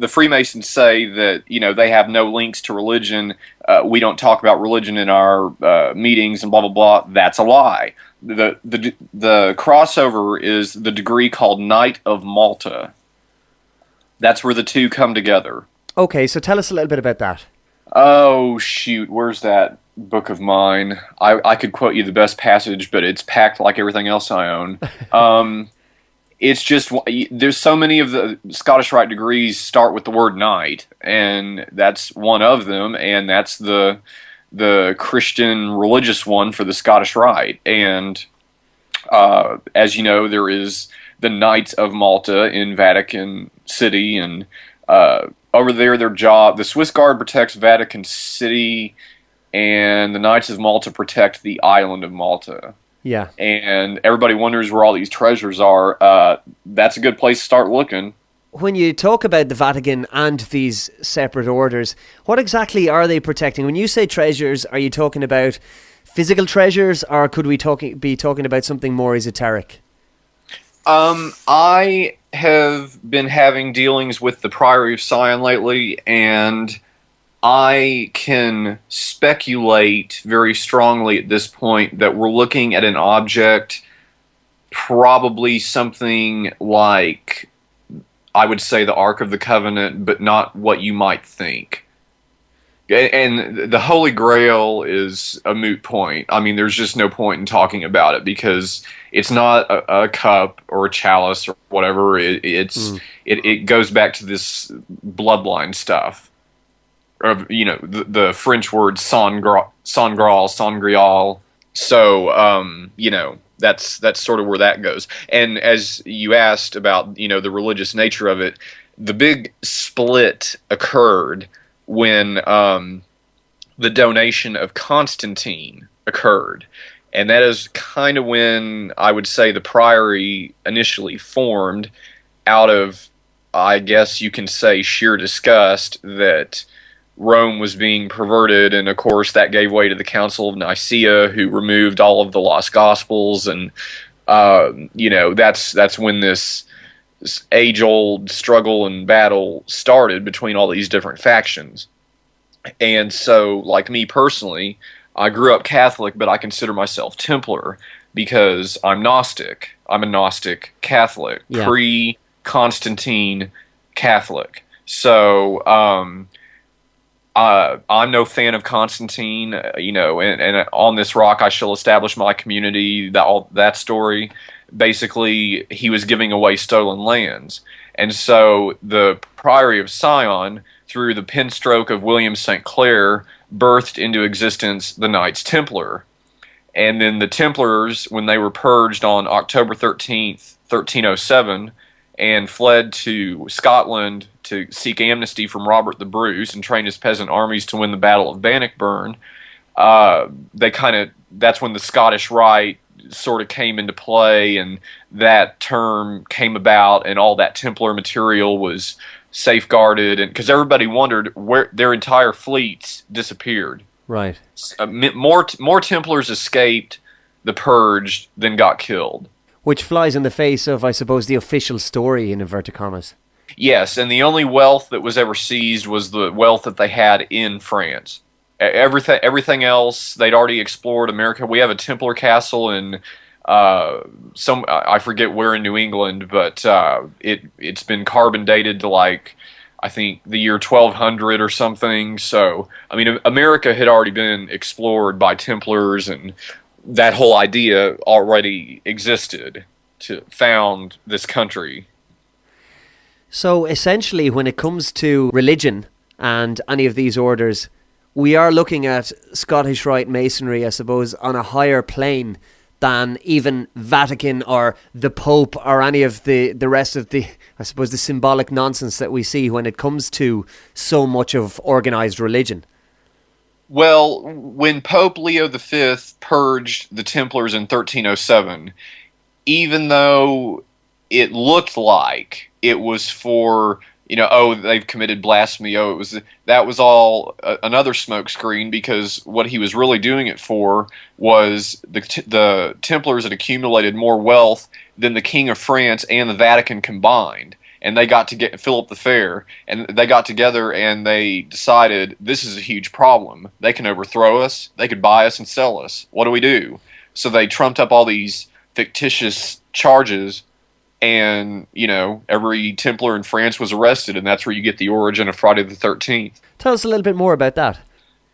Freemasons say that, you know, they have no links to religion, we don't talk about religion in our meetings and blah, blah, blah, that's a lie. The crossover is the degree called Knight of Malta. That's where the two come together. Okay, so tell us a little bit about that. Oh, shoot, where's that book of mine? I could quote you the best passage, but it's packed like everything else I own. It's just, there's so many of the Scottish Rite degrees start with the word knight, and that's one of them, and that's the Christian religious one for the Scottish Rite. And as you know, there is the Knights of Malta in Vatican City, and over there, their job, the Swiss Guard protects Vatican City, and the Knights of Malta protect the island of Malta. Yeah. And everybody wonders where all these treasures are. That's a good place to start looking. When you talk about the Vatican and these separate orders, what exactly are they protecting? When you say treasures, are you talking about physical treasures, or could we be talking about something more esoteric? I have been having dealings with the Priory of Sion lately, and I can speculate very strongly at this point that we're looking at an object, probably something like, I would say, the Ark of the Covenant, but not what you might think. And the Holy Grail is a moot point. I mean, there's just no point in talking about it, because it's not a cup or a chalice or whatever. It goes back to this bloodline stuff. Of, you know, the French word sangral. So, you know, that's sort of where that goes. And as you asked about, you know, the religious nature of it, the big split occurred when the donation of Constantine occurred. And that is kind of when, I would say, the priory initially formed, out of, I guess you can say, sheer disgust that Rome was being perverted. And of course that gave way to the Council of Nicaea, who removed all of the lost Gospels and That's when this age-old struggle and battle started between all these different factions. And so, like me personally, I grew up Catholic, but I consider myself Templar because I'm Gnostic. I'm a Gnostic Catholic, Yeah. pre-Constantine Catholic. So, I'm no fan of Constantine, and on this rock I shall establish my community, all that story. Basically, he was giving away stolen lands. And so the Priory of Sion, through the pen stroke of William St. Clair, birthed into existence the Knights Templar. And then the Templars, when they were purged on October 13th, 1307, and fled to Scotland to seek amnesty from Robert the Bruce and train his peasant armies to win the Battle of Bannockburn, that's when the Scottish Rite sort of came into play, and that term came about, and all that Templar material was safeguarded, and because everybody wondered where their entire fleets disappeared. Right. More Templars escaped the purge than got killed. Which flies in the face of, I suppose, the official story, in inverted commas. Yes, and the only wealth that was ever seized was the wealth that they had in France. Everything else they'd already explored America. We have a Templar castle in I forget where in New England, but it's been carbon dated to, like, I think the year 1200 or something. So I mean, America had already been explored by Templars, and that whole idea already existed to found this country. So essentially, when it comes to religion and any of these orders, we are looking at Scottish Rite Masonry, I suppose, on a higher plane than even Vatican or the Pope or any of the rest of the, I suppose, the symbolic nonsense that we see when it comes to so much of organised religion. Well, when Pope Leo V purged the Templars in 1307, even though it looked like it was for, they've committed blasphemy, that was all another smokescreen, because what he was really doing it for was the Templars had accumulated more wealth than the King of France and the Vatican combined. And they got to get Philip the Fair, and they got together and they decided, this is a huge problem. They can overthrow us, they could buy us and sell us. What do we do? So they trumped up all these fictitious charges, and, every Templar in France was arrested, and that's where you get the origin of Friday the 13th. Tell us a little bit more about that.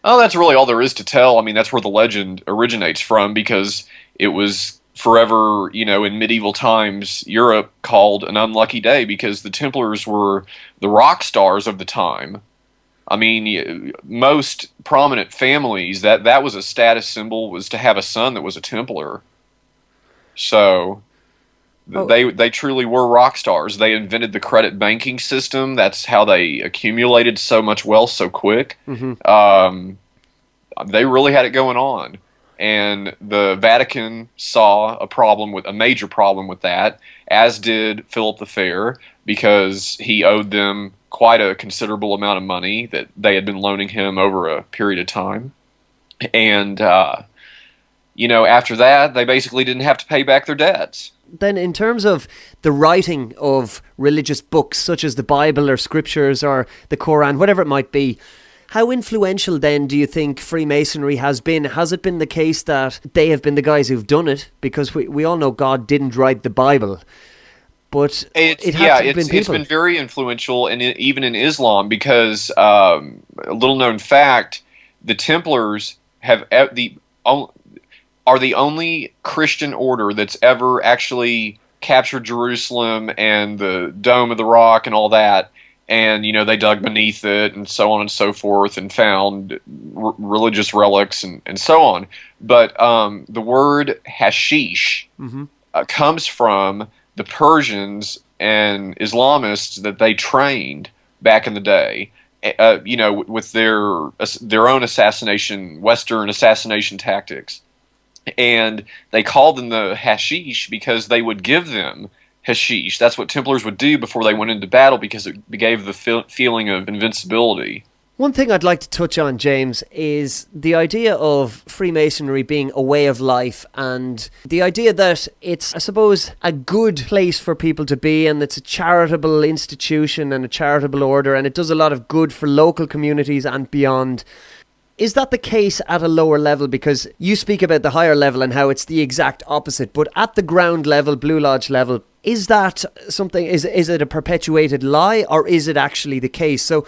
Oh, that's really all there is to tell. I mean, that's where the legend originates from, because it was forever, in medieval times, Europe called an unlucky day, because the Templars were the rock stars of the time. I mean, most prominent families, that was a status symbol, was to have a son that was a Templar. So they truly were rock stars. They invented the credit banking system. That's how they accumulated so much wealth so quick. Mm-hmm. They really had it going on. And the Vatican saw a major problem with that, as did Philip the Fair, because he owed them quite a considerable amount of money that they had been loaning him over a period of time. And, after that, they basically didn't have to pay back their debts. Then in terms of the writing of religious books, such as the Bible or scriptures or the Quran, whatever it might be, how influential then do you think Freemasonry has been? Has it been the case that they have been the guys who've done it? Because we all know God didn't write the Bible, but it's been very influential, and even in Islam, because a little known fact, the Templars are the only Christian order that's ever actually captured Jerusalem and the Dome of the Rock and all that. And, they dug beneath it and so on and so forth, and found religious relics and so on. But the word hashish comes from the Persians and Islamists that they trained back in the day, with their own Western assassination tactics. And they called them the hashish because they would give them hashish. That's what Templars would do before they went into battle, because it gave the feeling of invincibility. One thing I'd like to touch on, James, is the idea of Freemasonry being a way of life, and the idea that it's, I suppose, a good place for people to be, and it's a charitable institution and a charitable order, and it does a lot of good for local communities and beyond. Is that the case at a lower level? Because you speak about the higher level and how it's the exact opposite, but at the ground level, Blue Lodge level, is that something, is it a perpetuated lie, or is it actually the case? So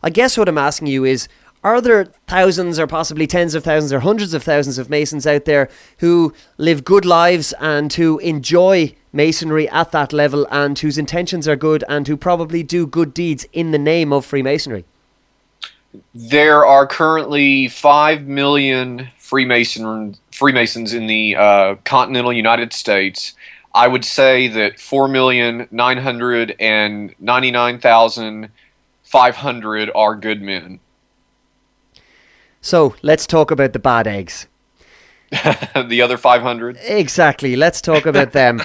I guess what I'm asking you is, are there thousands or possibly tens of thousands or hundreds of thousands of Masons out there who live good lives and who enjoy Masonry at that level and whose intentions are good and who probably do good deeds in the name of Freemasonry? There are currently 5 million Freemasons in the continental United States. I would say that 4,999,500 are good men. So let's talk about the bad eggs. The other 500? Exactly. Let's talk about them.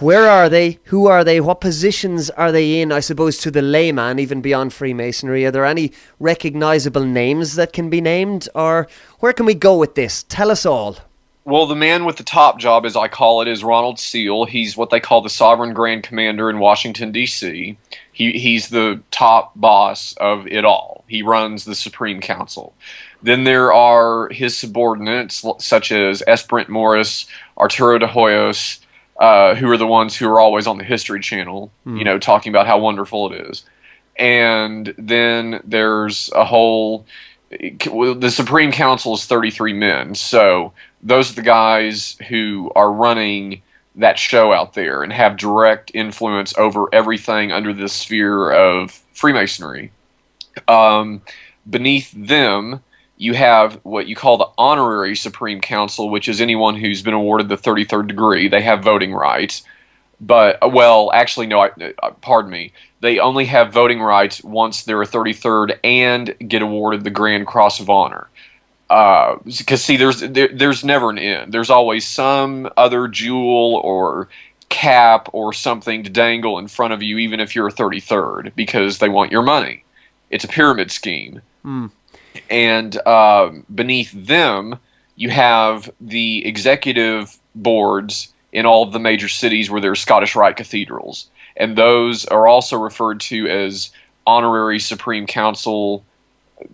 Where are they? Who are they? What positions are they in, I suppose, to the layman, even beyond Freemasonry? Are there any recognizable names that can be named? Or where can we go with this? Tell us all. Well, the man with the top job, as I call it, is Ronald Seal. He's what they call the Sovereign Grand Commander in Washington, D.C. He's the top boss of it all. He runs the Supreme Council. Then there are his subordinates, such as S. Brent Morris, Arturo de Hoyos, who are the ones who are always on the History Channel, talking about how wonderful it is. And then there's a whole... The Supreme Council is 33 men, so those are the guys who are running that show out there and have direct influence over everything under the sphere of Freemasonry. Beneath them, you have what you call the Honorary Supreme Council, which is anyone who's been awarded the 33rd degree. They have voting rights. But, well, actually, no, pardon me. They only have voting rights once they're a 33rd and get awarded the Grand Cross of Honor. Because, see, there's never an end. There's always some other jewel or cap or something to dangle in front of you, even if you're a 33rd, because they want your money. It's a pyramid scheme. And beneath them, you have the executive boards in all of the major cities where there are Scottish Rite cathedrals. And those are also referred to as Honorary Supreme Council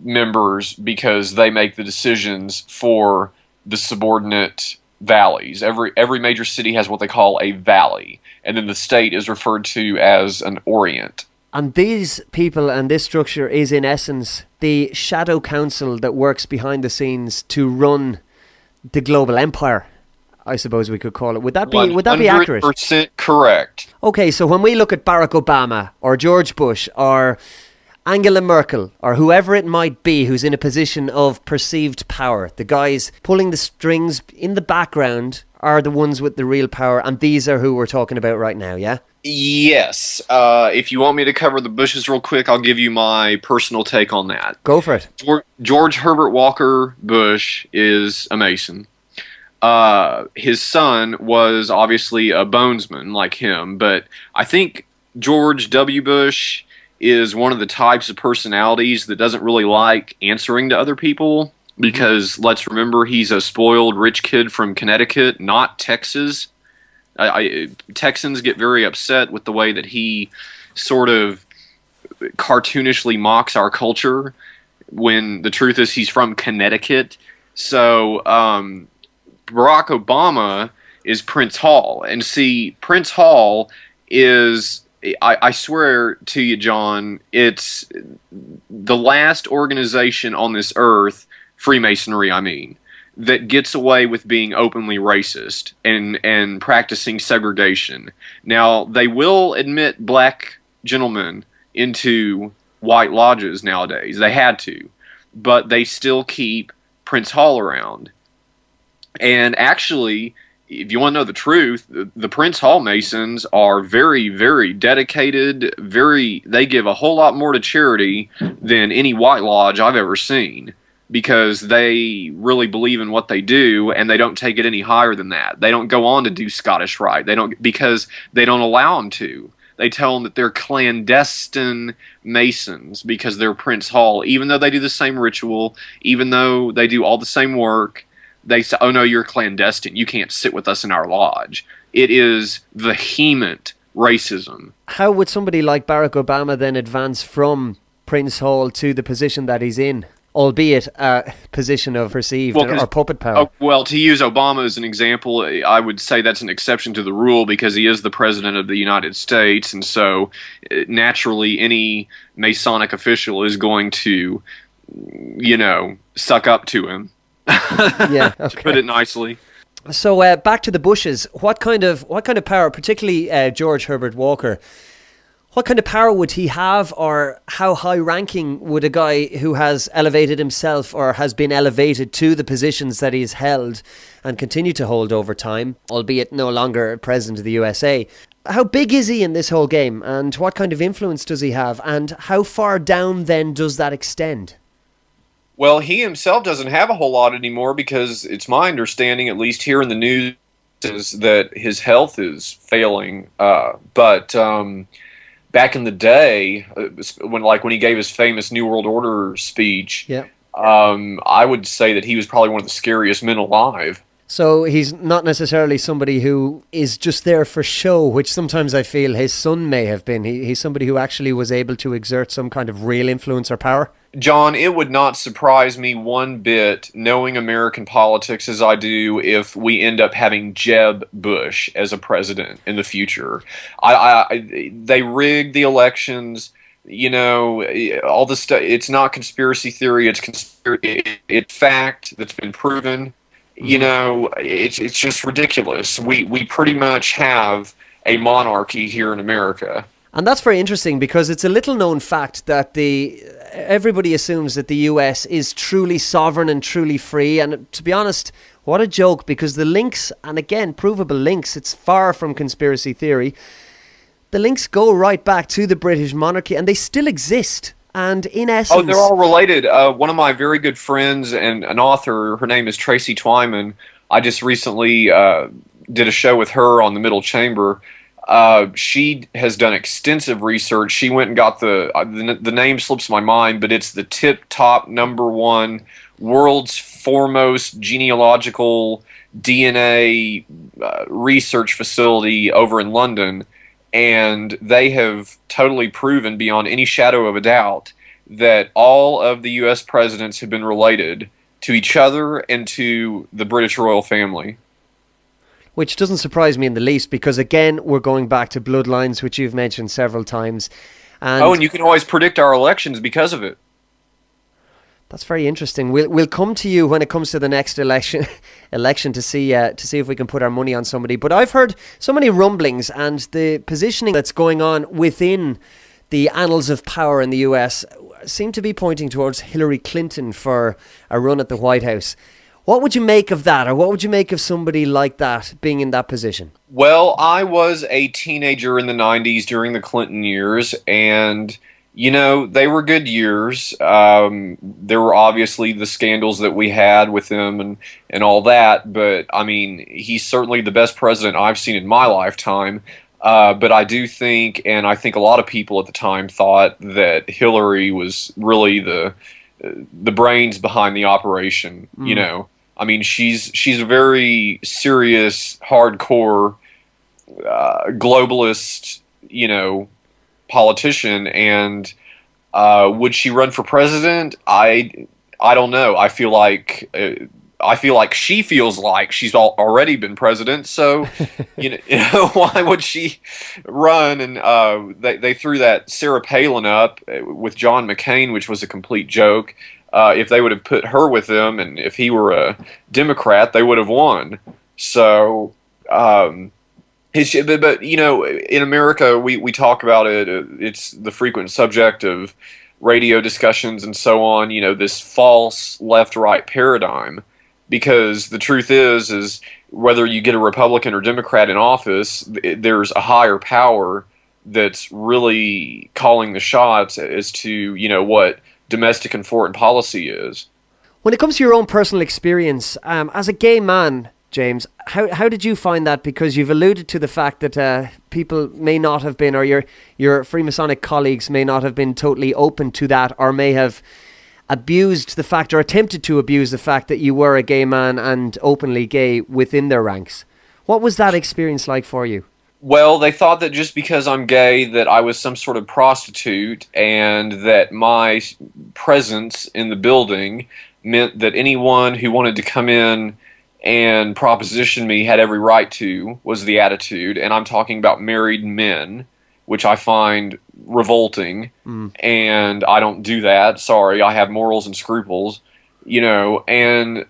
members because they make the decisions for the subordinate valleys. Every major city has what they call a valley, and then the state is referred to as an orient. And these people and this structure is, in essence, the shadow council that works behind the scenes to run the global empire, I suppose we could call it. Would that be accurate? 100% correct. Okay, so when we look at Barack Obama or George Bush or Angela Merkel or whoever it might be who's in a position of perceived power, the guys pulling the strings in the background are the ones with the real power, and these are who we're talking about right now, yeah? Yes. If you want me to cover the Bushes real quick, I'll give you my personal take on that. Go for it. George Herbert Walker Bush is a Mason. His son was obviously a bonesman like him, but I think George W. Bush is one of the types of personalities that doesn't really like answering to other people because, let's remember, he's a spoiled rich kid from Connecticut, not Texas. Texans get very upset with the way that he sort of cartoonishly mocks our culture when the truth is he's from Connecticut. So Barack Obama is Prince Hall. And see, Prince Hall is, I swear to you, John, it's the last organization on this earth, Freemasonry I mean, that gets away with being openly racist and practicing segregation. Now, they will admit black gentlemen into white lodges nowadays. They had to. But they still keep Prince Hall around. And actually, if you want to know the truth, the Prince Hall Masons are very, very dedicated. They give a whole lot more to charity than any white lodge I've ever seen, because they really believe in what they do, and they don't take it any higher than that. They don't go on to do Scottish Rite. Because they don't allow them to. they tell them that they're clandestine Masons because they're Prince Hall. Even though they do the same ritual, even though they do all the same work, they say, oh no, you're clandestine. You can't sit with us in our lodge. It is vehement racism. How would somebody like Barack Obama then advance from Prince Hall to the position that he's in, albeit a position of perceived or puppet power? Well, to use Obama as an example, I would say that's an exception to the rule because he is the president of the United States, and so naturally any Masonic official is going to, suck up to him. Yeah, okay. To put it nicely. So back to the Bushes. What kind of power, particularly George Herbert Walker, what kind of power would he have, or how high-ranking would a guy who has elevated himself or has been elevated to the positions that he's held and continue to hold over time, albeit no longer president of the USA, how big is he in this whole game, and what kind of influence does he have, and how far down then does that extend? Well, he himself doesn't have a whole lot anymore because it's my understanding, at least here in the news, is that his health is failing. But back in the day, when he gave his famous New World Order speech, yeah. I would say that he was probably one of the scariest men alive. So he's not necessarily somebody who is just there for show, which sometimes I feel his son may have been. He's somebody who actually was able to exert some kind of real influence or power. John, it would not surprise me one bit, knowing American politics as I do, if we end up having Jeb Bush as a president in the future. They rigged the elections, all this stuff. It's not conspiracy theory. It's fact that's been proven. It's just ridiculous. We pretty much have a monarchy here in America. And that's very interesting because it's a little known fact that everybody assumes that the US is truly sovereign and truly free. And to be honest, what a joke, because the links, and again, provable links, it's far from conspiracy theory. The links go right back to the British monarchy and they still exist. And in essence... Oh, they're all related. One of my very good friends and an author, her name is Tracy Twyman. I just recently did a show with her on the Middle Chamber. She has done extensive research. She went and got the name slips my mind, but it's the tip-top #1 world's foremost genealogical DNA research facility over in London. And they have totally proven beyond any shadow of a doubt that all of the U.S. presidents have been related to each other and to the British royal family. Which doesn't surprise me in the least, because again, we're going back to bloodlines, which you've mentioned several times. And you can always predict our elections because of it. That's very interesting. We'll come to you when it comes to the next election to see if we can put our money on somebody. But I've heard so many rumblings, and the positioning that's going on within the annals of power in the US seem to be pointing towards Hillary Clinton for a run at the White House. What would you make of that, or what would you make of somebody like that being in that position? Well, I was a teenager in the 90s during the Clinton years, and they were good years. There were obviously the scandals that we had with him and all that, but I mean, he's certainly the best president I've seen in my lifetime. But I do think, and I think a lot of people at the time thought that Hillary was really the brains behind the operation. I mean, she's a very serious, hardcore, globalist, politician, and would she run for president? I don't know. I feel like she feels like she's already been president. So why would she run? And they threw that Sarah Palin up with John McCain, which was a complete joke. If they would have put her with him, and if he were a Democrat, they would have won. So. But in America, we talk about it. It's the frequent subject of radio discussions and so on. This false left-right paradigm, because the truth is whether you get a Republican or Democrat in office, there's a higher power that's really calling the shots as to what domestic and foreign policy is. When it comes to your own personal experience, as a gay man, James. How did you find that? Because you've alluded to the fact that people may not have been, or your Freemasonic colleagues may not have been totally open to that, or may have abused the fact, or attempted to abuse the fact that you were a gay man and openly gay within their ranks. What was that experience like for you? Well, they thought that just because I'm gay that I was some sort of prostitute, and that my presence in the building meant that anyone who wanted to come in and proposition me had every right to, was the attitude. And I'm talking about married men, which I find revolting, and I don't do that. Sorry, I have morals and scruples, and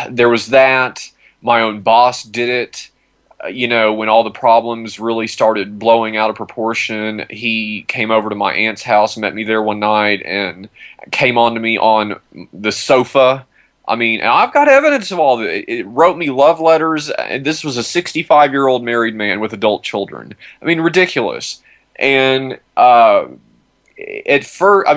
there was that. My own boss did it. When all the problems really started blowing out of proportion, he came over to my aunt's house, met me there one night, and came on to me on the sofa. I mean, and I've got evidence of all that. It wrote me love letters. And this was a 65-year-old married man with adult children. I mean, ridiculous. And at first,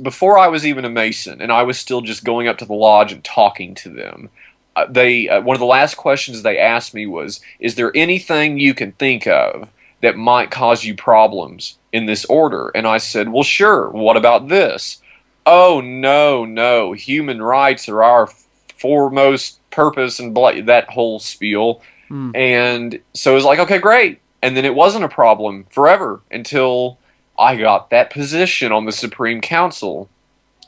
before I was even a Mason, and I was still just going up to the lodge and talking to them, one of the last questions they asked me was, is there anything you can think of that might cause you problems in this order? And I said, well, sure. What about this? Oh, no. Human rights are our foremost purpose, and that whole spiel. And so it was like, okay, great. And then it wasn't a problem forever until I got that position on the Supreme Council.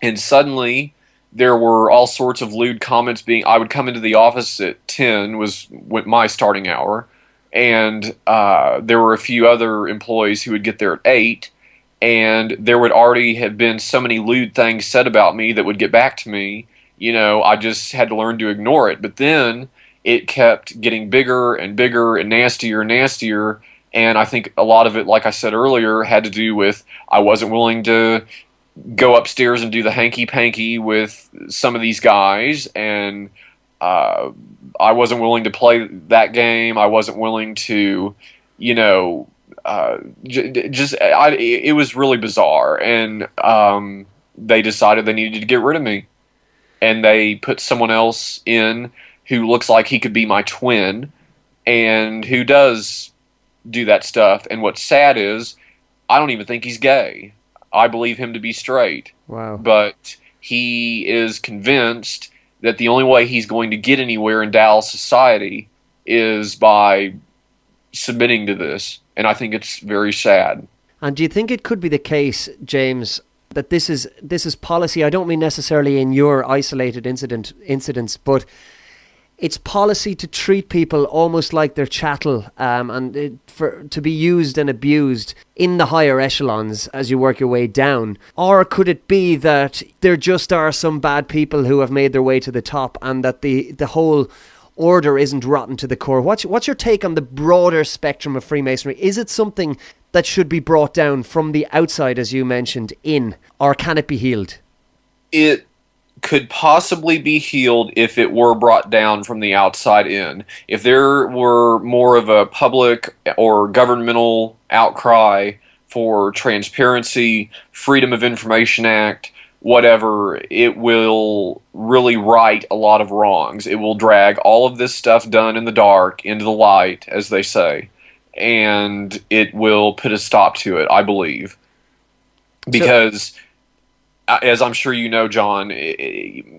And suddenly there were all sorts of lewd comments I would come into the office at 10 was my starting hour, and there were a few other employees who would get there at 8, and there would already have been so many lewd things said about me that would get back to me. I just had to learn to ignore it. But then it kept getting bigger and bigger and nastier and nastier, and I think a lot of it, like I said earlier, had to do with I wasn't willing to go upstairs and do the hanky-panky with some of these guys, and I wasn't willing to play that game. I wasn't willing to, it was really bizarre, and they decided they needed to get rid of me, and they put someone else in who looks like he could be my twin, and who does do that stuff. And what's sad is, I don't even think he's gay. I believe him to be straight. Wow. But he is convinced that the only way he's going to get anywhere in Dallas society is by submitting to this. And I think it's very sad. And do you think it could be the case, James, that this is policy? I don't mean necessarily in your isolated incidents, but it's policy to treat people almost like they're chattel, to be used and abused in the higher echelons as you work your way down. Or could it be that there just are some bad people who have made their way to the top, and that the whole order isn't rotten to the core? What's your take on the broader spectrum of Freemasonry? Is it something that should be brought down from the outside, as you mentioned, in, or can it be healed? It could possibly be healed if it were brought down from the outside in. If there were more of a public or governmental outcry for transparency, Freedom of Information Act, whatever, it will really right a lot of wrongs. It will drag all of this stuff done in the dark into the light, as they say, and it will put a stop to it, I believe. Because as I'm sure you know, John,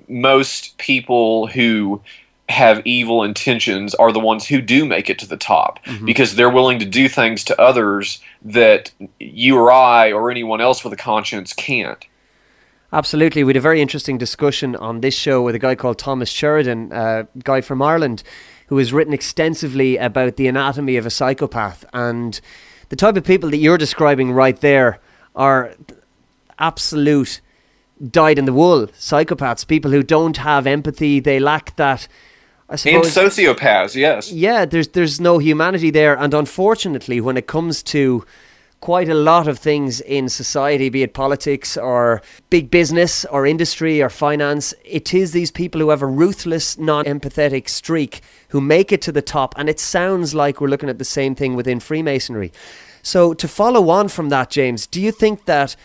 most people who have evil intentions are the ones who do make it to the top, because they're willing to do things to others that you or I or anyone else with a conscience can't. Absolutely. We had a very interesting discussion on this show with a guy called Thomas Sheridan, a guy from Ireland, who has written extensively about the anatomy of a psychopath. And the type of people that you're describing right there are absolute dyed-in-the-wool psychopaths, people who don't have empathy. They lack that, I suppose. And sociopaths, yes. Yeah, there's no humanity there. And unfortunately, when it comes to quite a lot of things in society, be it politics or big business or industry or finance, it is these people who have a ruthless, non-empathetic streak who make it to the top. And it sounds like we're looking at the same thing within Freemasonry. So to follow on from that, James, do you think that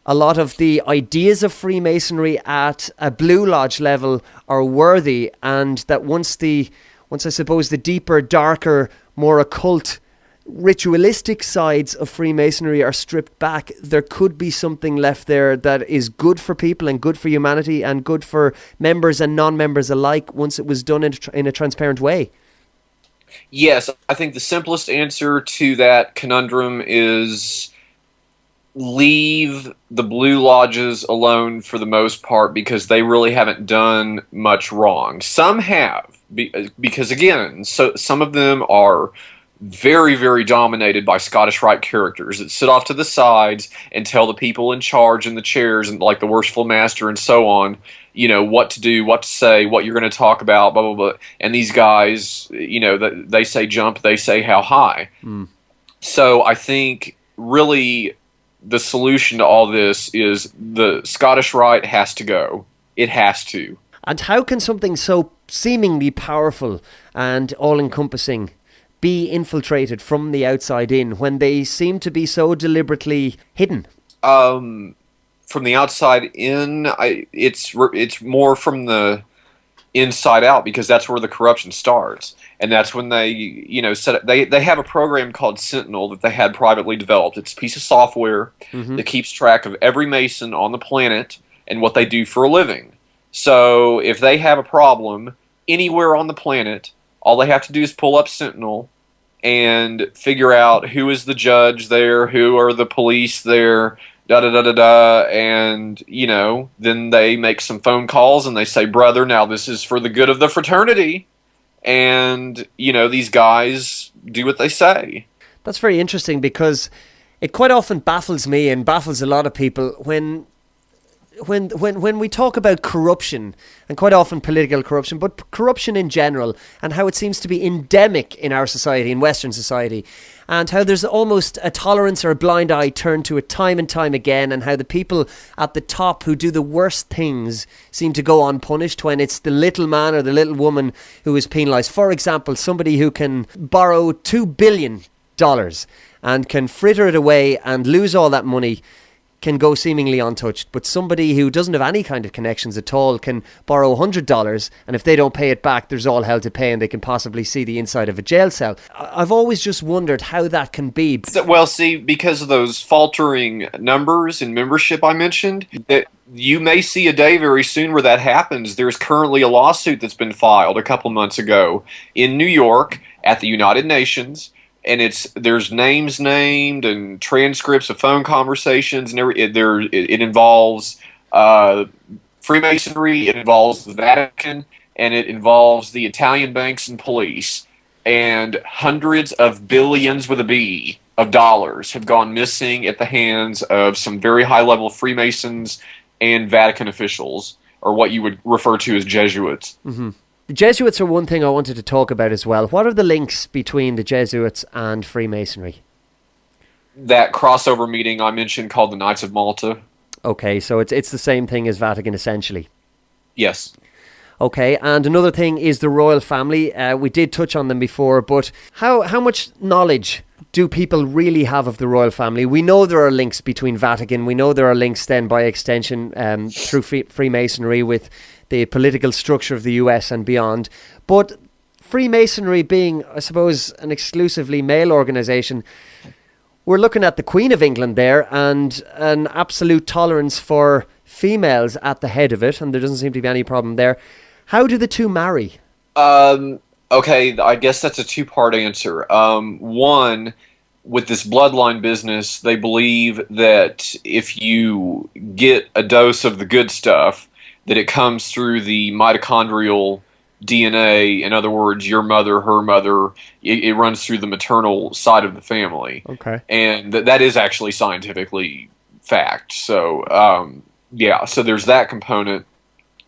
a lot of the ideas of Freemasonry at a Blue Lodge level are worthy, and that once I suppose the deeper, darker, more occult, ritualistic sides of Freemasonry are stripped back, there could be something left there that is good for people and good for humanity and good for members and non-members alike once it was done in a transparent way. Yes, I think the simplest answer to that conundrum is leave the Blue Lodges alone for the most part, because they really haven't done much wrong. Some have, because again, so some of them are very, very dominated by Scottish Rite characters that sit off to the sides and tell the people in charge in the chairs, and like the Worshipful Master and so on, what to do, what to say, what you're going to talk about, blah, blah, blah. And these guys, they say jump, they say how high. So I think really the solution to all this is the Scottish Rite has to go. It has to. And how can something so seemingly powerful and all-encompassing be infiltrated from the outside in when they seem to be so deliberately hidden? From the outside in, it's more from the inside out, because that's where the corruption starts, and that's when they they have a program called Sentinel that they had privately developed. It's a piece of software that keeps track of every Mason on the planet and what they do for a living. So if they have a problem anywhere on the planet, all they have to do is pull up Sentinel and figure out who is the judge there, who are the police there, da-da-da-da-da, and, then they make some phone calls and they say, brother, now this is for the good of the fraternity. And, these guys do what they say. That's very interesting, because it quite often baffles me and baffles a lot of people when we talk about corruption, and quite often political corruption, but corruption in general, and how it seems to be endemic in our society, in Western society, and how there's almost a tolerance or a blind eye turned to it time and time again, and how the people at the top who do the worst things seem to go unpunished when it's the little man or the little woman who is penalised. For example, somebody who can borrow $2 billion and can fritter it away and lose all that money can go seemingly untouched, but somebody who doesn't have any kind of connections at all can borrow $100, and if they don't pay it back, there's all hell to pay, and they can possibly see the inside of a jail cell. I've always just wondered how that can be. Well, see, because of those faltering numbers in membership I mentioned, that you may see a day very soon where that happens. There's currently a lawsuit that's been filed a couple months ago in New York at the United Nations, and there's names named and transcripts of phone conversations, and it involves Freemasonry, it involves the Vatican, and it involves the Italian banks and police. And hundreds of billions with a B of dollars have gone missing at the hands of some very high-level Freemasons and Vatican officials, or what you would refer to as Jesuits. Mm-hmm. The Jesuits are one thing I wanted to talk about as well. What are the links between the Jesuits and Freemasonry? That crossover meeting I mentioned called the Knights of Malta. Okay, so it's the same thing as Vatican, essentially. Yes. Okay, and another thing is the royal family. We did touch on them before, but how much knowledge do people really have of the royal family? We know there are links between Vatican. We know there are links then by extension through Freemasonry with the political structure of the US and beyond. But Freemasonry being, I suppose, an exclusively male organisation, we're looking at the Queen of England there and an absolute tolerance for females at the head of it, and there doesn't seem to be any problem there. How do the two marry? Okay, I guess that's a two-part answer. One, with this bloodline business, they believe that if you get a dose of the good stuff, that it comes through the mitochondrial DNA. In other words, your mother, her mother, it runs through the maternal side of the family. Okay. And that is actually scientifically fact. So, so there's that component.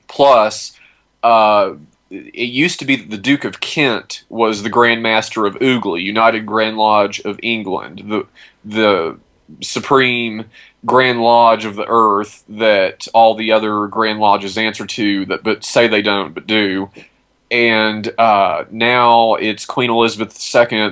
Plus, it used to be that the Duke of Kent was the Grand Master of UGLE, United Grand Lodge of England, the supreme Grand Lodge of the earth that all the other Grand Lodges answer to, but say they don't, but do. And now it's Queen Elizabeth II.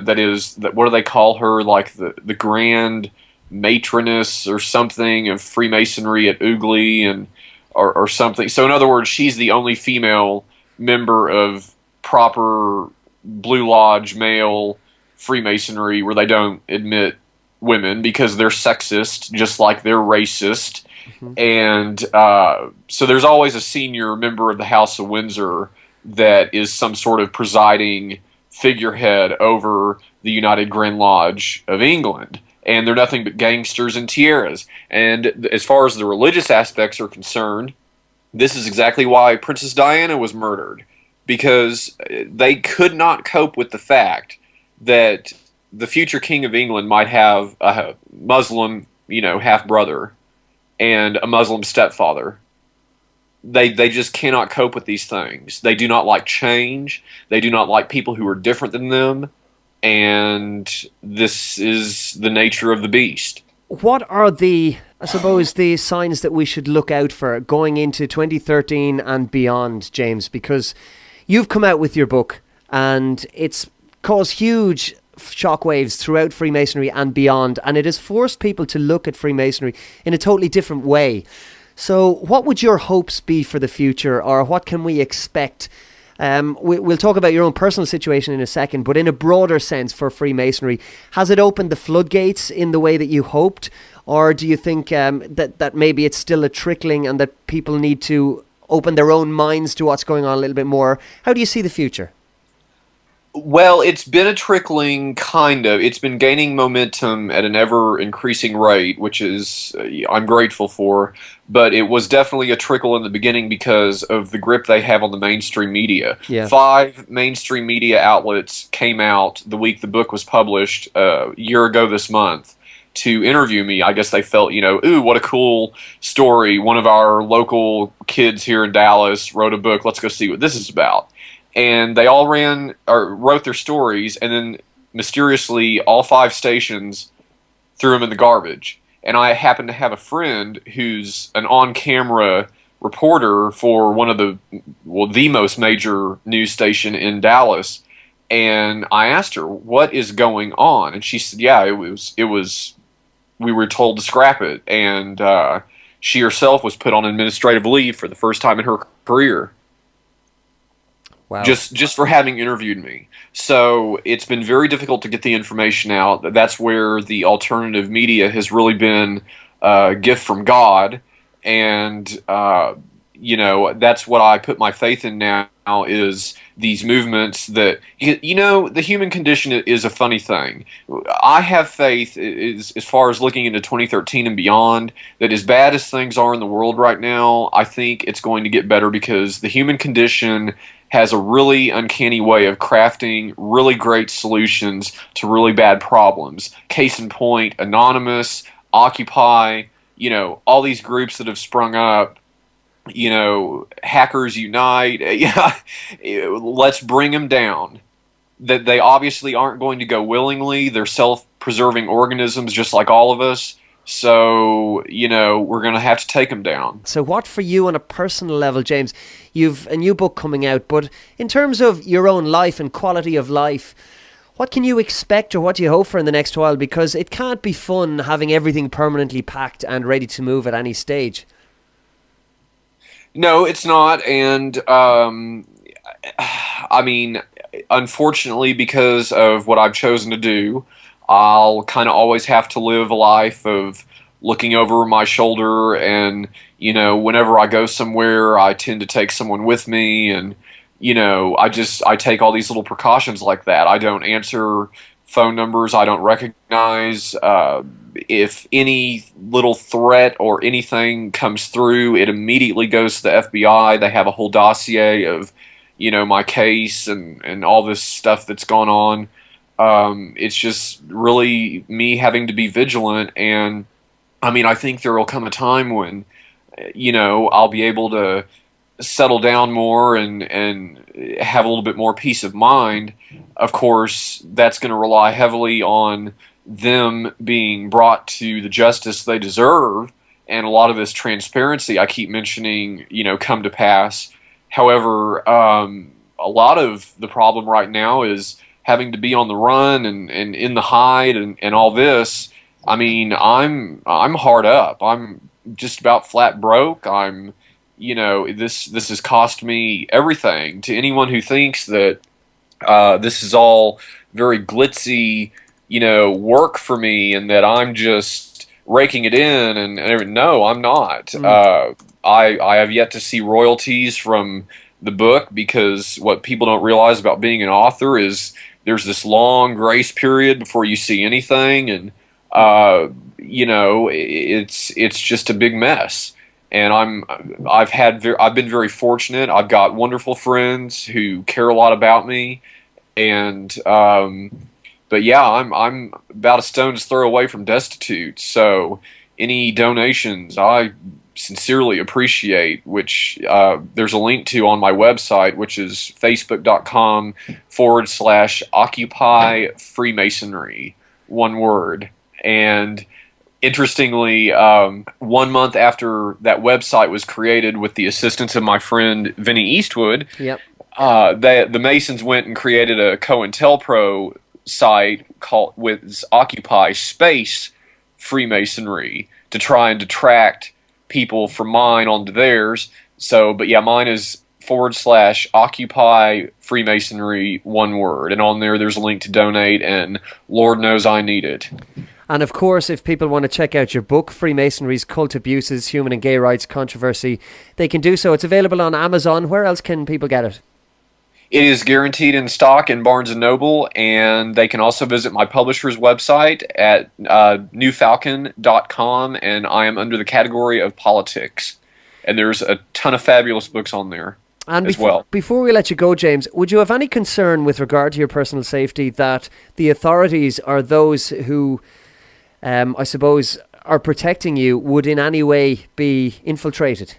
What do they call her? Like the Grand matroness or something of Freemasonry at Ugly and or something. So in other words, she's the only female member of proper Blue Lodge male Freemasonry where they don't admit women because they're sexist, just like they're racist. Mm-hmm. And so there's always a senior member of the House of Windsor that is some sort of presiding figurehead over the United Grand Lodge of England. And they're nothing but gangsters in tiaras. And as far as the religious aspects are concerned, this is exactly why Princess Diana was murdered. Because they could not cope with the fact that the future King of England might have a Muslim, half-brother and a Muslim stepfather. They just cannot cope with these things. They do not like change. They do not like people who are different than them. And this is the nature of the beast. What are the signs that we should look out for going into 2013 and beyond, James? Because you've come out with your book and it's caused huge shockwaves throughout Freemasonry and beyond, and it has forced people to look at Freemasonry in a totally different way. So what would your hopes be for the future, or what can we expect? We'll talk about your own personal situation in a second, but in a broader sense for Freemasonry, has it opened the floodgates in the way that you hoped, or do you think that maybe it's still a trickling and that people need to open their own minds to what's going on a little bit more? How do you see the future? Well, it's been a trickling, kind of. It's been gaining momentum at an ever-increasing rate, which is I'm grateful for. But it was definitely a trickle in the beginning because of the grip they have on the mainstream media. Yeah. 5 mainstream media outlets came out the week the book was published a year ago this month to interview me. I guess they felt, ooh, what a cool story. One of our local kids here in Dallas wrote a book. Let's go see what this is about. And they all wrote their stories, and then mysteriously all 5 stations threw them in the garbage. And I happen to have a friend who's an on-camera reporter for one of the most major news station in Dallas. And I asked her, what is going on? And she said, yeah, it was, we were told to scrap it. And she herself was put on administrative leave for the first time in her career. Wow. Just for having interviewed me. So it's been very difficult to get the information out. That's where the alternative media has really been a gift from God. And, that's what I put my faith in now is these movements that, the human condition is a funny thing. I have faith as far as looking into 2013 and beyond, that as bad as things are in the world right now, I think it's going to get better because the human condition has a really uncanny way of crafting really great solutions to really bad problems. Case in point, Anonymous, Occupy, all these groups that have sprung up, Hackers Unite, let's bring them down. That they obviously aren't going to go willingly. They're self-preserving organisms just like all of us. So, we're going to have to take them down. So what for you on a personal level, James? You've a new book coming out, but in terms of your own life and quality of life, what can you expect or what do you hope for in the next while? Because it can't be fun having everything permanently packed and ready to move at any stage. No, it's not. And, unfortunately, because of what I've chosen to do, I'll kind of always have to live a life of looking over my shoulder and, whenever I go somewhere, I tend to take someone with me and, I take all these little precautions like that. I don't answer phone numbers I don't recognize. If any little threat or anything comes through, it immediately goes to the FBI. They have a whole dossier of, my case and all this stuff that's gone on. It's just really me having to be vigilant. And I think there will come a time when, I'll be able to settle down more and have a little bit more peace of mind. Of course, that's going to rely heavily on them being brought to the justice they deserve. And a lot of this transparency I keep mentioning, come to pass. However, a lot of the problem right now is having to be on the run and in the hide and all this. I mean, I'm hard up. I'm just about flat broke. I'm, this has cost me everything. To anyone who thinks that this is all very glitzy, work for me, and that I'm just raking it in, and no, I'm not. I have yet to see royalties from the book, because what people don't realize about being an author is there's this long grace period before you see anything, and it's just a big mess. And I've been very fortunate. I've got wonderful friends who care a lot about me, and but yeah, I'm about a stone's throw away from destitute. So any donations I sincerely appreciate, which there's a link to on my website, which is facebook.com/Occupy Freemasonry, one word. And interestingly, 1 month after that website was created with the assistance of my friend Vinny Eastwood, Yep. the Masons went and created a COINTELPRO site called with Occupy Space Freemasonry to try and detract people from mine onto theirs. So, but yeah, mine is /Occupy Freemasonry, one word. And on there's a link to donate, and Lord knows I need it. And of course, if people want to check out your book, Freemasonry's Cult Abuses, Human and Gay Rights Controversy, they can do so. It's available on Amazon. Where else can people get it? It is guaranteed in stock in Barnes & Noble, and they can also visit my publisher's website at newfalcon.com, and I am under the category of politics. And there's a ton of fabulous books on there as well. Before we let you go, James, would you have any concern with regard to your personal safety that the authorities or those who, I suppose, are protecting you would in any way be infiltrated?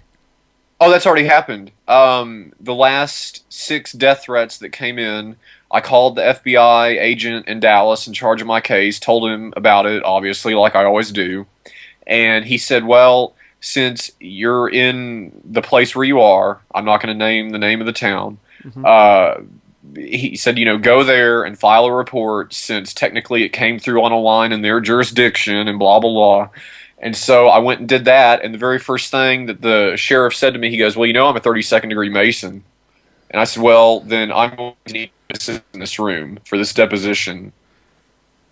Oh, that's already happened. The last 6 death threats that came in, I called the FBI agent in Dallas in charge of my case, told him about it, obviously, like I always do. And he said, well, since you're in the place where you are, I'm not going to name the name of the town, he said, go there and file a report, since technically it came through on a line in their jurisdiction and blah, blah, blah. And so I went and did that, and the very first thing that the sheriff said to me, he goes, well, I'm a 32nd degree Mason. And I said, well, then I'm going to need to sit in this room for this deposition.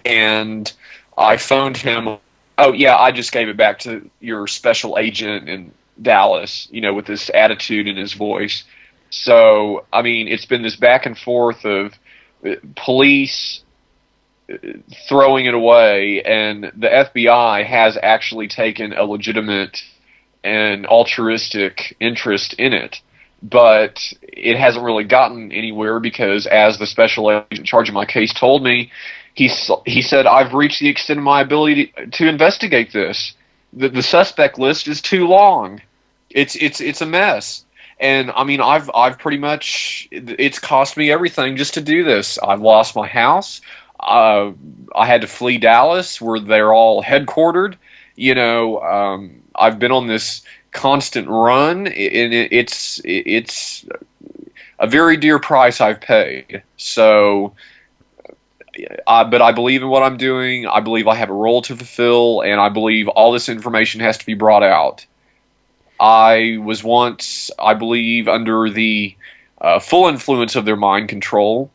And I phoned him. Oh, yeah, I just gave it back to your special agent in Dallas, with this attitude in his voice. So, I mean, it's been this back and forth of police throwing it away, and the FBI has actually taken a legitimate and altruistic interest in it, but it hasn't really gotten anywhere, because as the special agent in charge of my case told me, he said, I've reached the extent of my ability to investigate this. The suspect list is too long. It's a mess. And I mean, I've pretty much, it's cost me everything just to do this. I've lost my house. I had to flee Dallas, where they're all headquartered. I've been on this constant run, and it's a very dear price I've paid. So, but I believe in what I'm doing. I believe I have a role to fulfill, and I believe all this information has to be brought out. I was once, I believe, under the full influence of their mind control.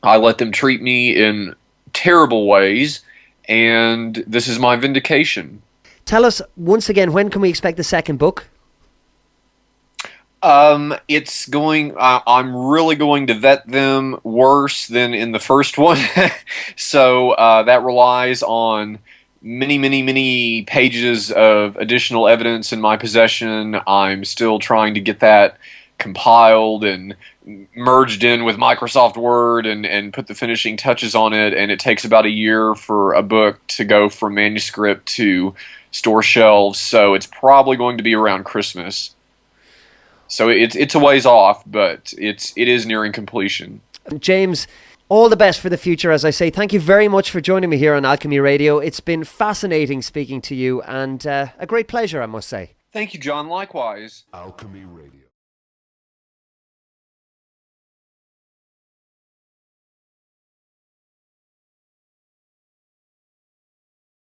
I let them treat me in terrible ways, and this is my vindication. Tell us, once again, when can we expect the second book? It's going, I'm really going to vet them worse than in the first one. So that relies on many pages of additional evidence in my possession. I'm still trying to get that compiled and merged in with Microsoft Word and put the finishing touches on it, and it takes about a year for a book to go from manuscript to store shelves, so it's probably going to be around Christmas. So it's a ways off, but it is nearing completion. James, all the best for the future, as I say. Thank you very much for joining me here on Alchemy Radio. It's been fascinating speaking to you, and a great pleasure, I must say. Thank you, John. Likewise. Alchemy Radio.